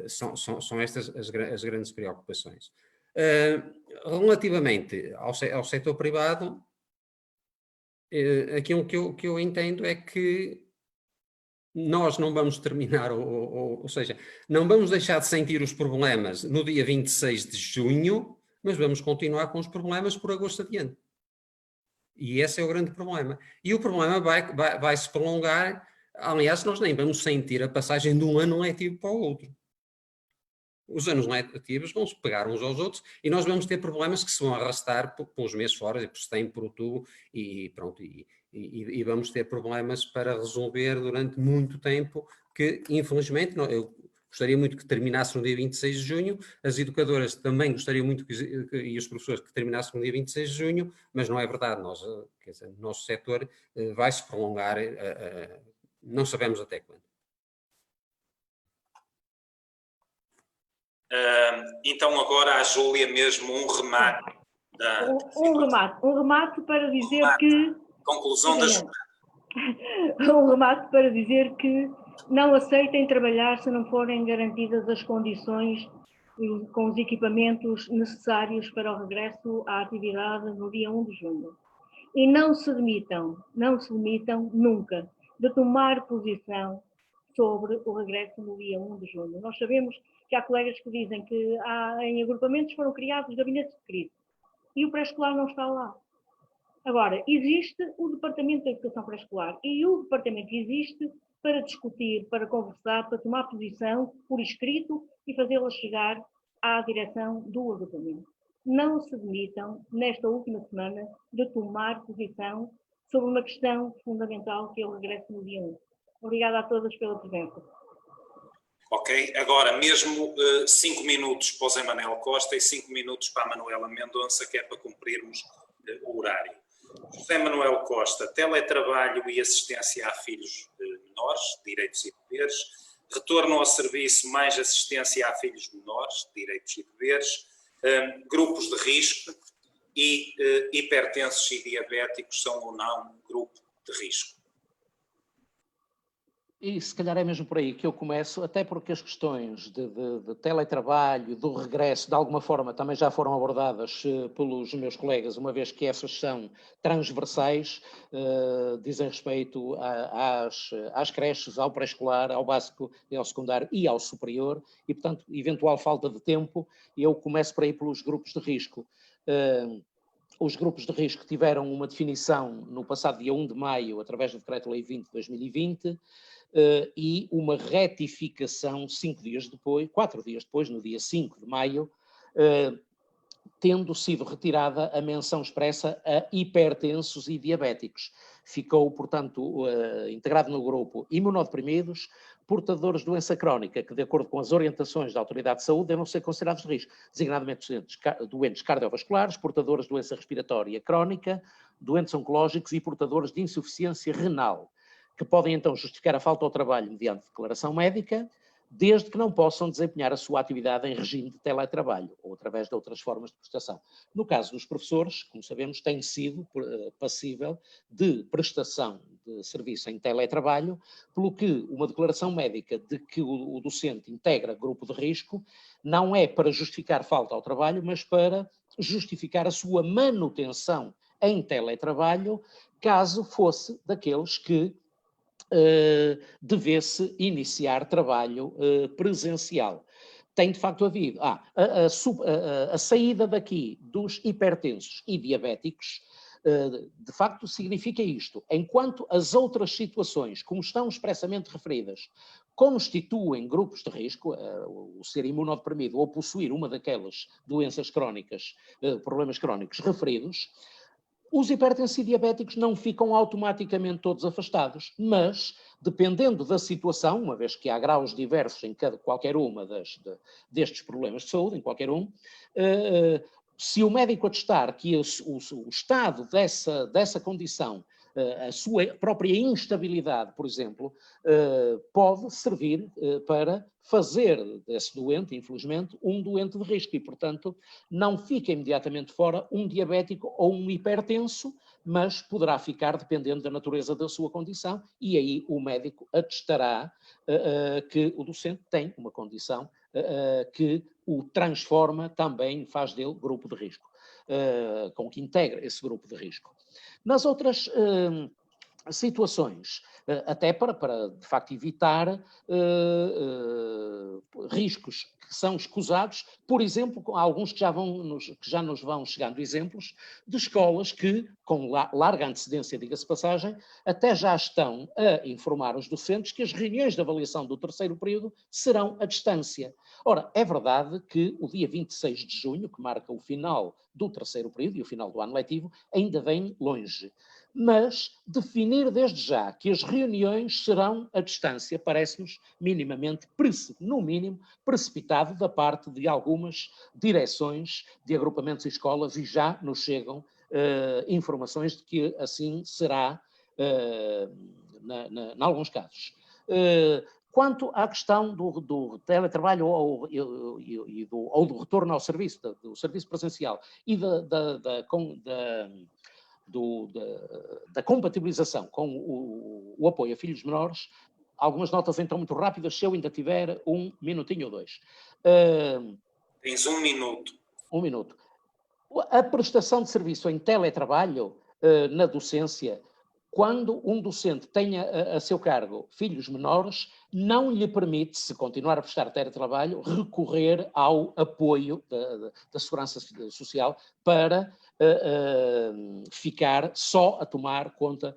E: são estas as grandes preocupações. Relativamente ao setor privado, aquilo que eu entendo é que nós não vamos terminar, ou seja, não vamos deixar de sentir os problemas no dia 26 de junho, mas vamos continuar com os problemas por agosto adiante. E esse é o grande problema. E o problema vai se prolongar. Aliás, nós nem vamos sentir a passagem de um ano letivo para o outro. Os anos letivos vão se pegar uns aos outros e nós vamos ter problemas que se vão arrastar pelos meses fora, por setembro, por outubro, e pronto. E vamos ter problemas para resolver durante muito tempo que, infelizmente, eu gostaria muito que terminasse no dia 26 de junho, as educadoras também gostariam muito e os professores que terminassem no dia 26 de junho, mas não é verdade. Quer dizer, o nosso setor vai se prolongar, não sabemos até quando.
A: Então agora a Júlia mesmo um remate.
D: Um remate para dizer que...
A: Conclusão da Júlia.
D: Um remate para dizer que não aceitem trabalhar se não forem garantidas as condições com os equipamentos necessários para o regresso à atividade no dia 1 de junho. E não se demitam nunca de tomar posição sobre o regresso no dia 1 de junho. Nós sabemos que há colegas que dizem que em agrupamentos foram criados gabinetes de crise e o pré-escolar não está lá. Agora, existe o Departamento de Educação Pré-Escolar e o Departamento existe para discutir, para conversar, para tomar posição por escrito e fazê-la chegar à direção do agrupamento. Não se demitam, nesta última semana, de tomar posição sobre uma questão fundamental que é o regresso no dia 1. Obrigada a todas pela presença.
A: Ok, agora mesmo 5 minutos para o Zé Manuel Costa e 5 minutos para a Manuela Mendonça, que é para cumprirmos o horário. José Manuel Costa, teletrabalho e assistência a filhos menores, direitos e deveres, retorno ao serviço mais assistência a filhos menores, direitos e deveres, grupos de risco e hipertensos e diabéticos são ou não grupo de risco.
F: E se calhar é mesmo por aí que eu começo, até porque as questões de teletrabalho, do regresso, de alguma forma também já foram abordadas pelos meus colegas, uma vez que essas são transversais, dizem respeito às creches, ao pré-escolar, ao básico, ao secundário e ao superior, e portanto, eventual falta de tempo, eu começo por aí pelos grupos de risco. Os grupos de risco tiveram uma definição no passado dia 1 de maio, através do Decreto-Lei 20 de 2020, e uma retificação 4 dias depois, no dia 5 de maio, tendo sido retirada a menção expressa a hipertensos e diabéticos. Ficou, portanto, integrado no grupo imunodeprimidos, portadores de doença crónica, que de acordo com as orientações da Autoridade de Saúde devem ser considerados de risco, designadamente doentes cardiovasculares, portadores de doença respiratória crónica, doentes oncológicos e portadores de insuficiência renal. que podem então justificar a falta ao trabalho mediante declaração médica, desde que não possam desempenhar a sua atividade em regime de teletrabalho ou através de outras formas de prestação. No caso dos professores, como sabemos, tem sido passível de prestação de serviço em teletrabalho, pelo que uma declaração médica de que o docente integra grupo de risco não é para justificar falta ao trabalho, mas para justificar a sua manutenção em teletrabalho, caso fosse daqueles que devesse iniciar trabalho presencial. Tem de facto havido a saída daqui dos hipertensos e diabéticos, de facto significa isto: enquanto as outras situações, como estão expressamente referidas, constituem grupos de risco, o ser imunodeprimido ou possuir uma daquelas doenças crónicas, problemas crónicos referidos, os hipertensos e diabéticos não ficam automaticamente todos afastados, mas, dependendo da situação, uma vez que há graus diversos em qualquer uma destes problemas de saúde, em qualquer um, se o médico atestar que o estado dessa condição, a sua própria instabilidade, por exemplo, pode servir para fazer desse doente, infelizmente, um doente de risco e, portanto, não fica imediatamente fora um diabético ou um hipertenso, mas poderá ficar dependendo da natureza da sua condição e aí o médico atestará que o docente tem uma condição que o transforma também, faz dele grupo de risco, com que integra esse grupo de risco. Nas outras situações, até para de facto evitar riscos que são escusados, por exemplo, alguns que já nos vão chegando exemplos de escolas que, com larga antecedência, diga-se passagem, até já estão a informar os docentes que as reuniões de avaliação do terceiro período serão à distância. Ora, é verdade que o dia 26 de junho, que marca o final do terceiro período e o final do ano letivo, ainda vem longe. Mas definir desde já que as reuniões serão à distância parece-nos minimamente, no mínimo, precipitado da parte de algumas direções de agrupamentos e escolas e já nos chegam informações de que assim será em alguns casos. Quanto à questão do teletrabalho ou do retorno ao serviço, do serviço presencial e da compatibilização com o apoio a filhos menores, algumas notas então muito rápidas, se eu ainda tiver um minutinho ou dois.
A: Tens um minuto.
F: Um minuto. A prestação de serviço em teletrabalho na docência, quando um docente tenha a seu cargo filhos menores, não lhe permite, se continuar a prestar teletrabalho, recorrer ao apoio da Segurança Social para ficar só a tomar conta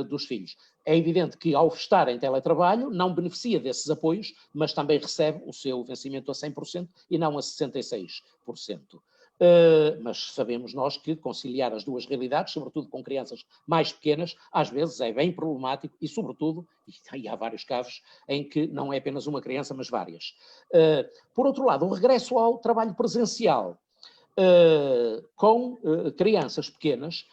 F: dos filhos. É evidente que, ao estar em teletrabalho, não beneficia desses apoios, mas também recebe o seu vencimento a 100% e não a 66%. Mas sabemos nós que conciliar as duas realidades, sobretudo com crianças mais pequenas, às vezes é bem problemático e, sobretudo, e há vários casos em que não é apenas uma criança, mas várias. Por outro lado, o regresso ao trabalho presencial com crianças pequenas,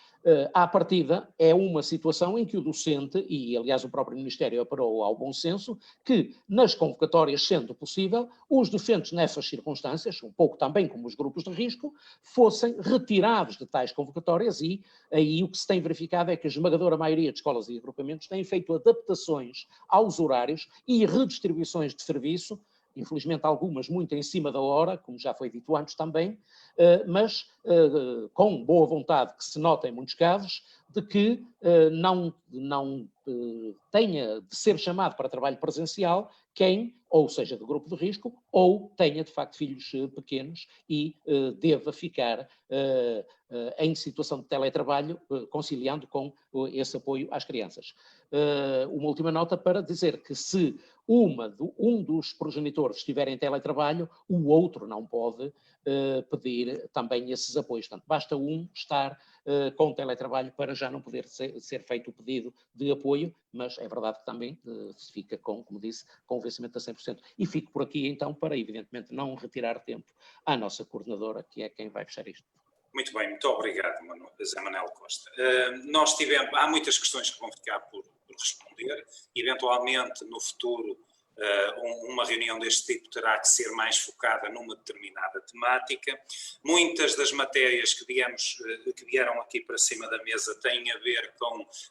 F: à partida, é uma situação em que o docente, e aliás o próprio Ministério apelou ao bom senso, que nas convocatórias, sendo possível, os docentes nessas circunstâncias, um pouco também como os grupos de risco, fossem retirados de tais convocatórias e aí o que se tem verificado é que a esmagadora maioria de escolas e agrupamentos têm feito adaptações aos horários e redistribuições de serviço, infelizmente algumas muito em cima da hora, como já foi dito antes também, mas com boa vontade que se nota em muitos casos, de que não tenha de ser chamado para trabalho presencial quem, ou seja, do grupo de risco, ou tenha de facto filhos pequenos e deva ficar em situação de teletrabalho, conciliando com esse apoio às crianças. Uma última nota para dizer que se um dos progenitores estiver em teletrabalho, o outro não pode pedir também esses apoios. Portanto, basta um estar com teletrabalho para já não poder ser feito o pedido de apoio, mas é verdade que também se fica com, como disse, com o vencimento a 100%. E fico por aqui então para, evidentemente, não retirar tempo à nossa coordenadora, que é quem vai fechar isto.
A: Muito bem, muito obrigado, Zé Manuel Costa. Há muitas questões que vão ficar por responder. Eventualmente, no futuro, uma reunião deste tipo terá que ser mais focada numa determinada temática. Muitas das matérias que vieram aqui para cima da mesa têm a ver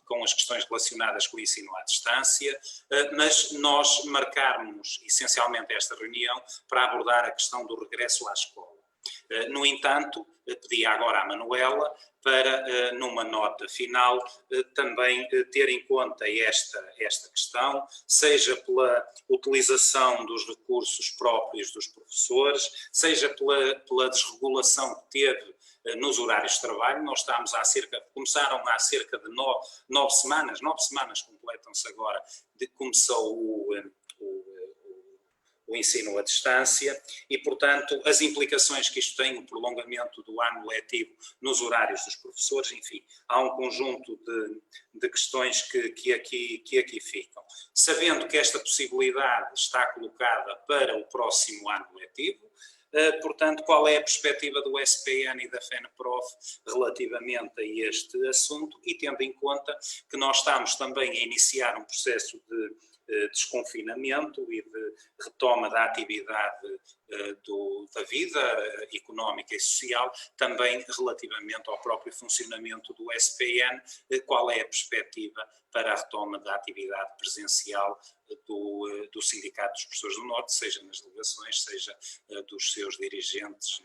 A: com as questões relacionadas com o ensino à distância, mas nós marcarmos essencialmente esta reunião para abordar a questão do regresso à escola. No entanto, pedi agora à Manuela para, numa nota final, também ter em conta esta questão, seja pela utilização dos recursos próprios dos professores, seja pela desregulação que teve nos horários de trabalho. Nós estamos começaram há cerca de 9 semanas completam-se agora, começou o ensino à distância e, portanto, as implicações que isto tem, o prolongamento do ano letivo nos horários dos professores, enfim, há um conjunto de questões que aqui ficam. Sabendo que esta possibilidade está colocada para o próximo ano letivo, portanto, qual é a perspectiva do SPN e da FENPROF relativamente a este assunto, e tendo em conta que nós estamos também a iniciar um processo de desconfinamento e de retoma da atividade da vida económica e social, também relativamente ao próprio funcionamento do SPN, qual é a perspectiva para a retoma da atividade presencial do Sindicato dos Professores do Norte, seja nas delegações, seja dos seus dirigentes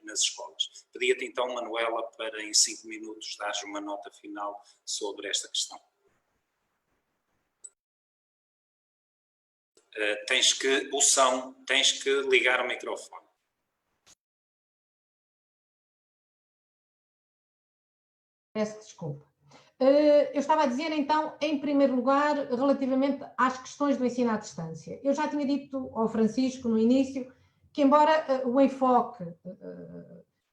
A: nas escolas. Pedia-te então, Manuela, para em 5 minutos dares uma nota final sobre esta questão. Tens que ligar o microfone.
B: Peço desculpa. Eu estava a dizer, então, em primeiro lugar, relativamente às questões do ensino à distância. Eu já tinha dito ao Francisco no início que, embora o enfoque,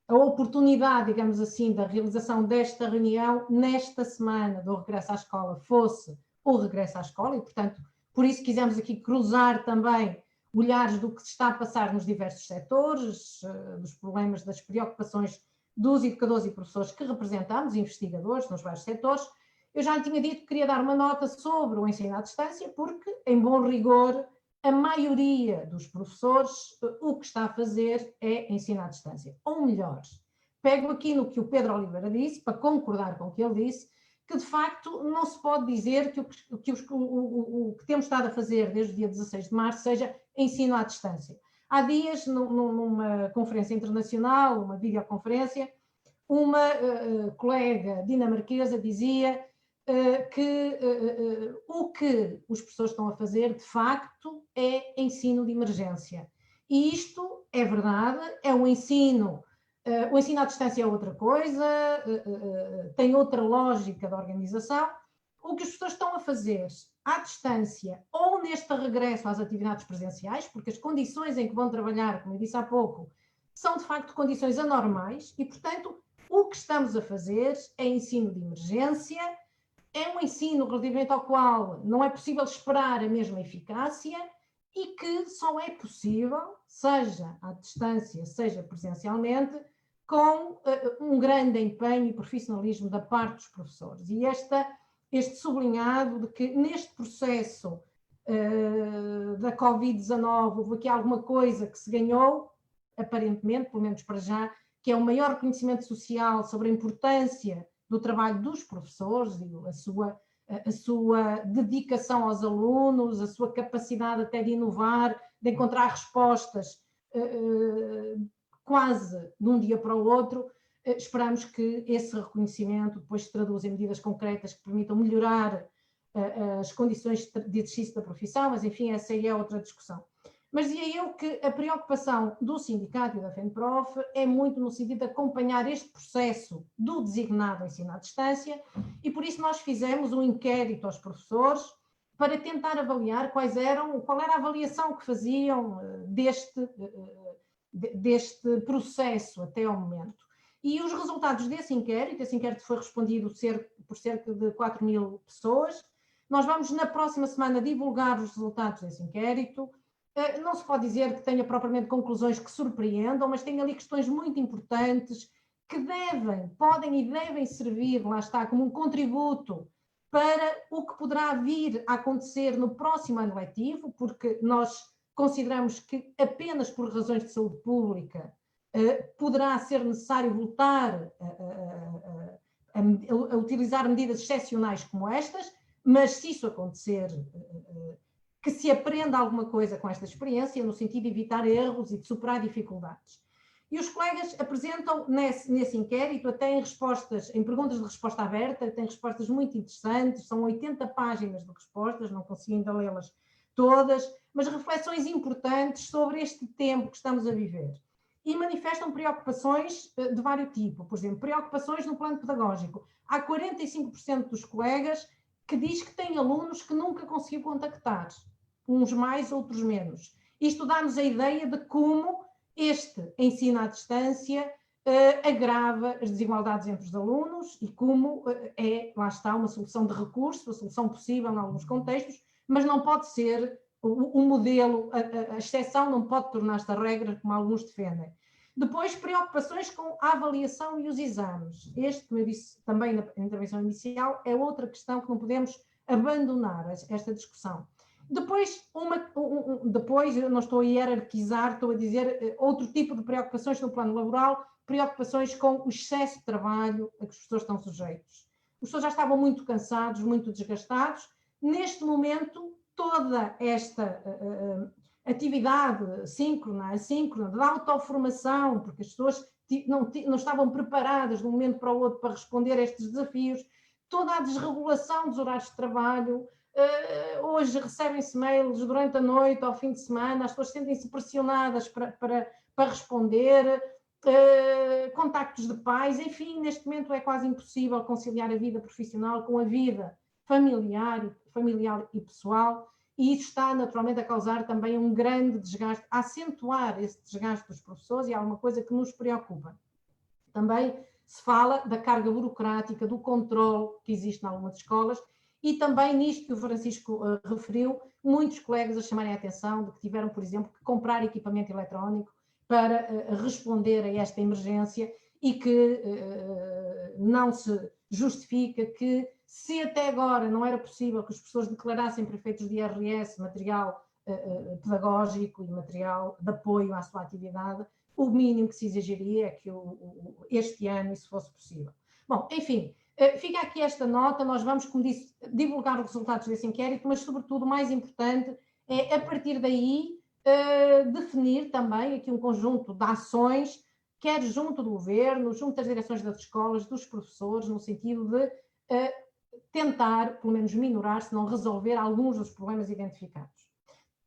B: a oportunidade, digamos assim, da realização desta reunião nesta semana do regresso à escola fosse o regresso à escola e, portanto, por isso quisemos aqui cruzar também olhares do que se está a passar nos diversos setores, dos problemas, das preocupações dos educadores e professores que representamos, investigadores nos vários setores. Eu já lhe tinha dito que queria dar uma nota sobre o ensino à distância, porque, em bom rigor, a maioria dos professores o que está a fazer é ensino à distância. Ou melhor, pego aqui no que o Pedro Oliveira disse, para concordar com o que ele disse, que de facto não se pode dizer que o que temos estado a fazer desde o dia 16 de março seja ensino à distância. Há dias, numa conferência internacional, uma videoconferência, uma colega dinamarquesa dizia que o que os professores estão a fazer, de facto, é ensino de emergência. E isto é verdade, é um ensino. O ensino à distância é outra coisa, tem outra lógica de organização. O que as pessoas estão a fazer à distância ou neste regresso às atividades presenciais, porque as condições em que vão trabalhar, como eu disse há pouco, são de facto condições anormais e, portanto, o que estamos a fazer é ensino de emergência, é um ensino relativamente ao qual não é possível esperar a mesma eficácia e que só é possível, seja à distância, seja presencialmente, com um grande empenho e profissionalismo da parte dos professores. E este sublinhado de que neste processo da Covid-19 houve aqui alguma coisa que se ganhou, aparentemente, pelo menos para já, que é um maior reconhecimento social sobre a importância do trabalho dos professores e a sua dedicação aos alunos, a sua capacidade até de inovar, de encontrar respostas quase de um dia para o outro. Esperamos que esse reconhecimento depois se traduza em medidas concretas que permitam melhorar as condições de exercício da profissão, mas enfim, essa aí é outra discussão. Mas dizia eu que a preocupação do sindicato e da FENPROF é muito no sentido de acompanhar este processo do designado ensino à distância e por isso nós fizemos um inquérito aos professores para tentar avaliar qual era a avaliação que faziam deste processo até ao momento. E os resultados desse inquérito, esse inquérito foi respondido por cerca de 4.000 pessoas. Nós vamos na próxima semana divulgar os resultados desse inquérito. Não se pode dizer que tenha propriamente conclusões que surpreendam, mas tem ali questões muito importantes que podem e devem servir, lá está, como um contributo para o que poderá vir a acontecer no próximo ano letivo, porque nós consideramos que apenas por razões de saúde pública poderá ser necessário voltar a utilizar medidas excepcionais como estas, mas se isso acontecer, que se aprenda alguma coisa com esta experiência, no sentido de evitar erros e de superar dificuldades. E os colegas apresentam nesse inquérito, até em perguntas de resposta aberta, têm respostas muito interessantes, são 80 páginas de respostas, não consigo ainda lê-las todas, mas reflexões importantes sobre este tempo que estamos a viver. E manifestam preocupações de vários tipos, por exemplo, preocupações no plano pedagógico. Há 45% dos colegas que diz que têm alunos que nunca conseguiu contactar, uns mais, outros menos. Isto dá-nos a ideia de como este ensino à distância agrava as desigualdades entre os alunos e como lá está, uma solução de recurso, a solução possível em alguns contextos, mas não pode ser o modelo, a exceção não pode tornar-se a regra, como alguns defendem. Depois, preocupações com a avaliação e os exames. Este, como eu disse também na intervenção inicial, é outra questão que não podemos abandonar, esta discussão. Depois, depois, eu não estou a hierarquizar, estou a dizer outro tipo de preocupações no plano laboral, preocupações com o excesso de trabalho a que os professores estão sujeitos. Os professores já estavam muito cansados, muito desgastados. Neste momento, toda esta atividade síncrona, assíncrona, de autoformação, porque as pessoas não estavam preparadas de um momento para o outro para responder a estes desafios, toda a desregulação dos horários de trabalho. Hoje recebem-se mails durante a noite, ao fim de semana, as pessoas sentem-se pressionadas para responder, contactos de pais, enfim, neste momento é quase impossível conciliar a vida profissional com a vida familiar e pessoal, e isso está naturalmente a causar também um grande desgaste, a acentuar esse desgaste dos professores, e há uma coisa que nos preocupa. Também se fala da carga burocrática, do controle que existe em algumas escolas, e também nisto que o Francisco referiu, muitos colegas a chamarem a atenção de que tiveram, por exemplo, que comprar equipamento eletrónico para responder a esta emergência e que não se justifica que, se até agora não era possível que os professores declarassem para efeitos de IRS material pedagógico e material de apoio à sua atividade, o mínimo que se exigiria é que este ano isso fosse possível. Bom, enfim, fica aqui esta nota, nós vamos, como disse, divulgar os resultados desse inquérito, mas sobretudo o mais importante é, a partir daí, definir também aqui um conjunto de ações, quer junto do governo, junto das direções das escolas, dos professores, no sentido de tentar, pelo menos minorar, se não resolver, alguns dos problemas identificados.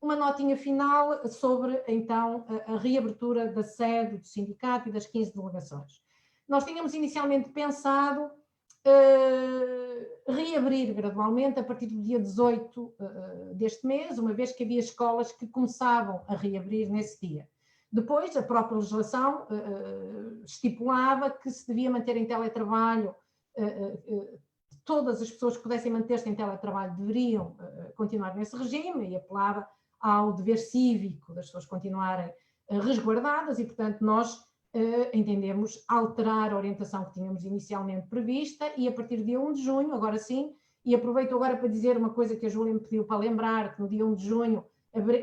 B: Uma notinha final sobre, então, a reabertura da sede do sindicato e das 15 delegações. Nós tínhamos inicialmente pensado reabrir gradualmente a partir do dia 18 deste mês, uma vez que havia escolas que começavam a reabrir nesse dia. Depois, a própria legislação estipulava que se devia manter em teletrabalho, todas as pessoas que pudessem manter-se em teletrabalho deveriam continuar nesse regime, e apelava ao dever cívico das pessoas continuarem resguardadas, e, portanto, nós entendemos alterar a orientação que tínhamos inicialmente prevista, e a partir do dia 1 de junho, agora sim, e aproveito agora para dizer uma coisa que a Júlia me pediu para lembrar, que no dia 1 de junho,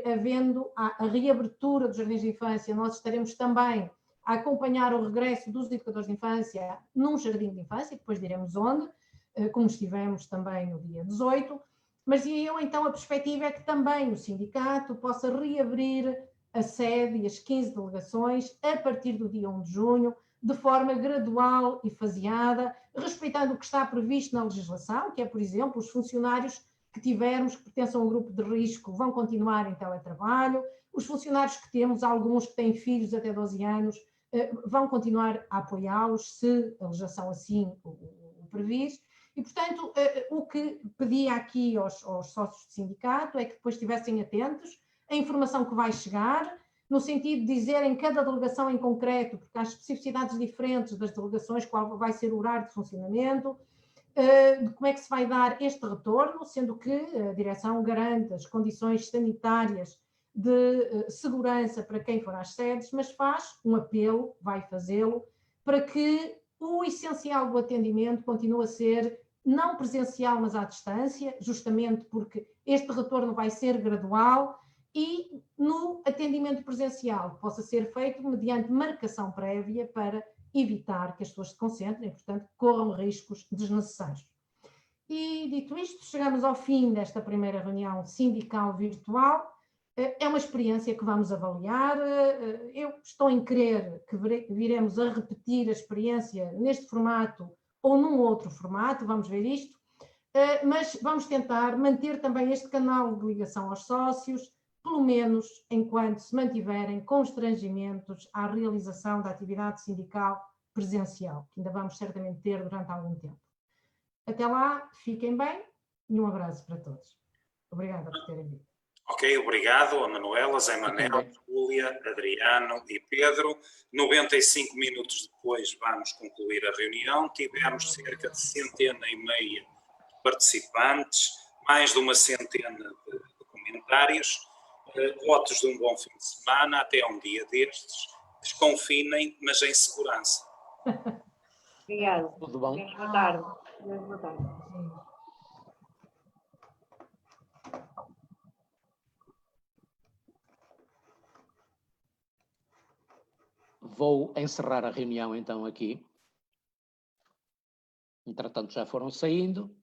B: havendo a reabertura dos jardins de infância, nós estaremos também a acompanhar o regresso dos educadores de infância num jardim de infância, depois diremos onde, como estivemos também no dia 18, mas então a perspectiva é que também o sindicato possa reabrir a sede e as 15 delegações a partir do dia 1 de junho, de forma gradual e faseada, respeitando o que está previsto na legislação, que é, por exemplo, os funcionários que tivermos que pertençam a um grupo de risco vão continuar em teletrabalho, os funcionários que temos, alguns que têm filhos até 12 anos, vão continuar a apoiá-los, se a legislação assim o prevê. E, portanto, o que pedia aqui aos sócios do sindicato é que depois estivessem atentos à informação que vai chegar, no sentido de dizer em cada delegação em concreto, porque há especificidades diferentes das delegações, qual vai ser o horário de funcionamento, de como é que se vai dar este retorno, sendo que a direção garante as condições sanitárias de segurança para quem for às sedes, mas faz um apelo, vai fazê-lo, para que o essencial do atendimento continue a ser não presencial, mas à distância, justamente porque este retorno vai ser gradual, e no atendimento presencial possa ser feito mediante marcação prévia para evitar que as pessoas se concentrem e, portanto, corram riscos desnecessários. E, dito isto, chegamos ao fim desta primeira reunião sindical virtual. É uma experiência que vamos avaliar. Eu estou em crer que viremos a repetir a experiência neste formato ou num outro formato, vamos ver isto, mas vamos tentar manter também este canal de ligação aos sócios, pelo menos enquanto se mantiverem constrangimentos à realização da atividade sindical presencial, que ainda vamos certamente ter durante algum tempo. Até lá, fiquem bem e um abraço para todos. Obrigada por terem vindo.
A: Ok, obrigado a Manuela, Zé Manel, Júlia, Adriano e Pedro. 95 minutos depois vamos concluir a reunião. Tivemos cerca de centena e meia de participantes, mais de uma centena de comentários. Votos de um bom fim de semana, até um dia destes. Desconfinem, mas em segurança.
D: Obrigado.
F: Tudo bom?
D: Boa tarde. Boa tarde.
F: Vou encerrar a reunião então aqui. Entretanto, já foram saindo.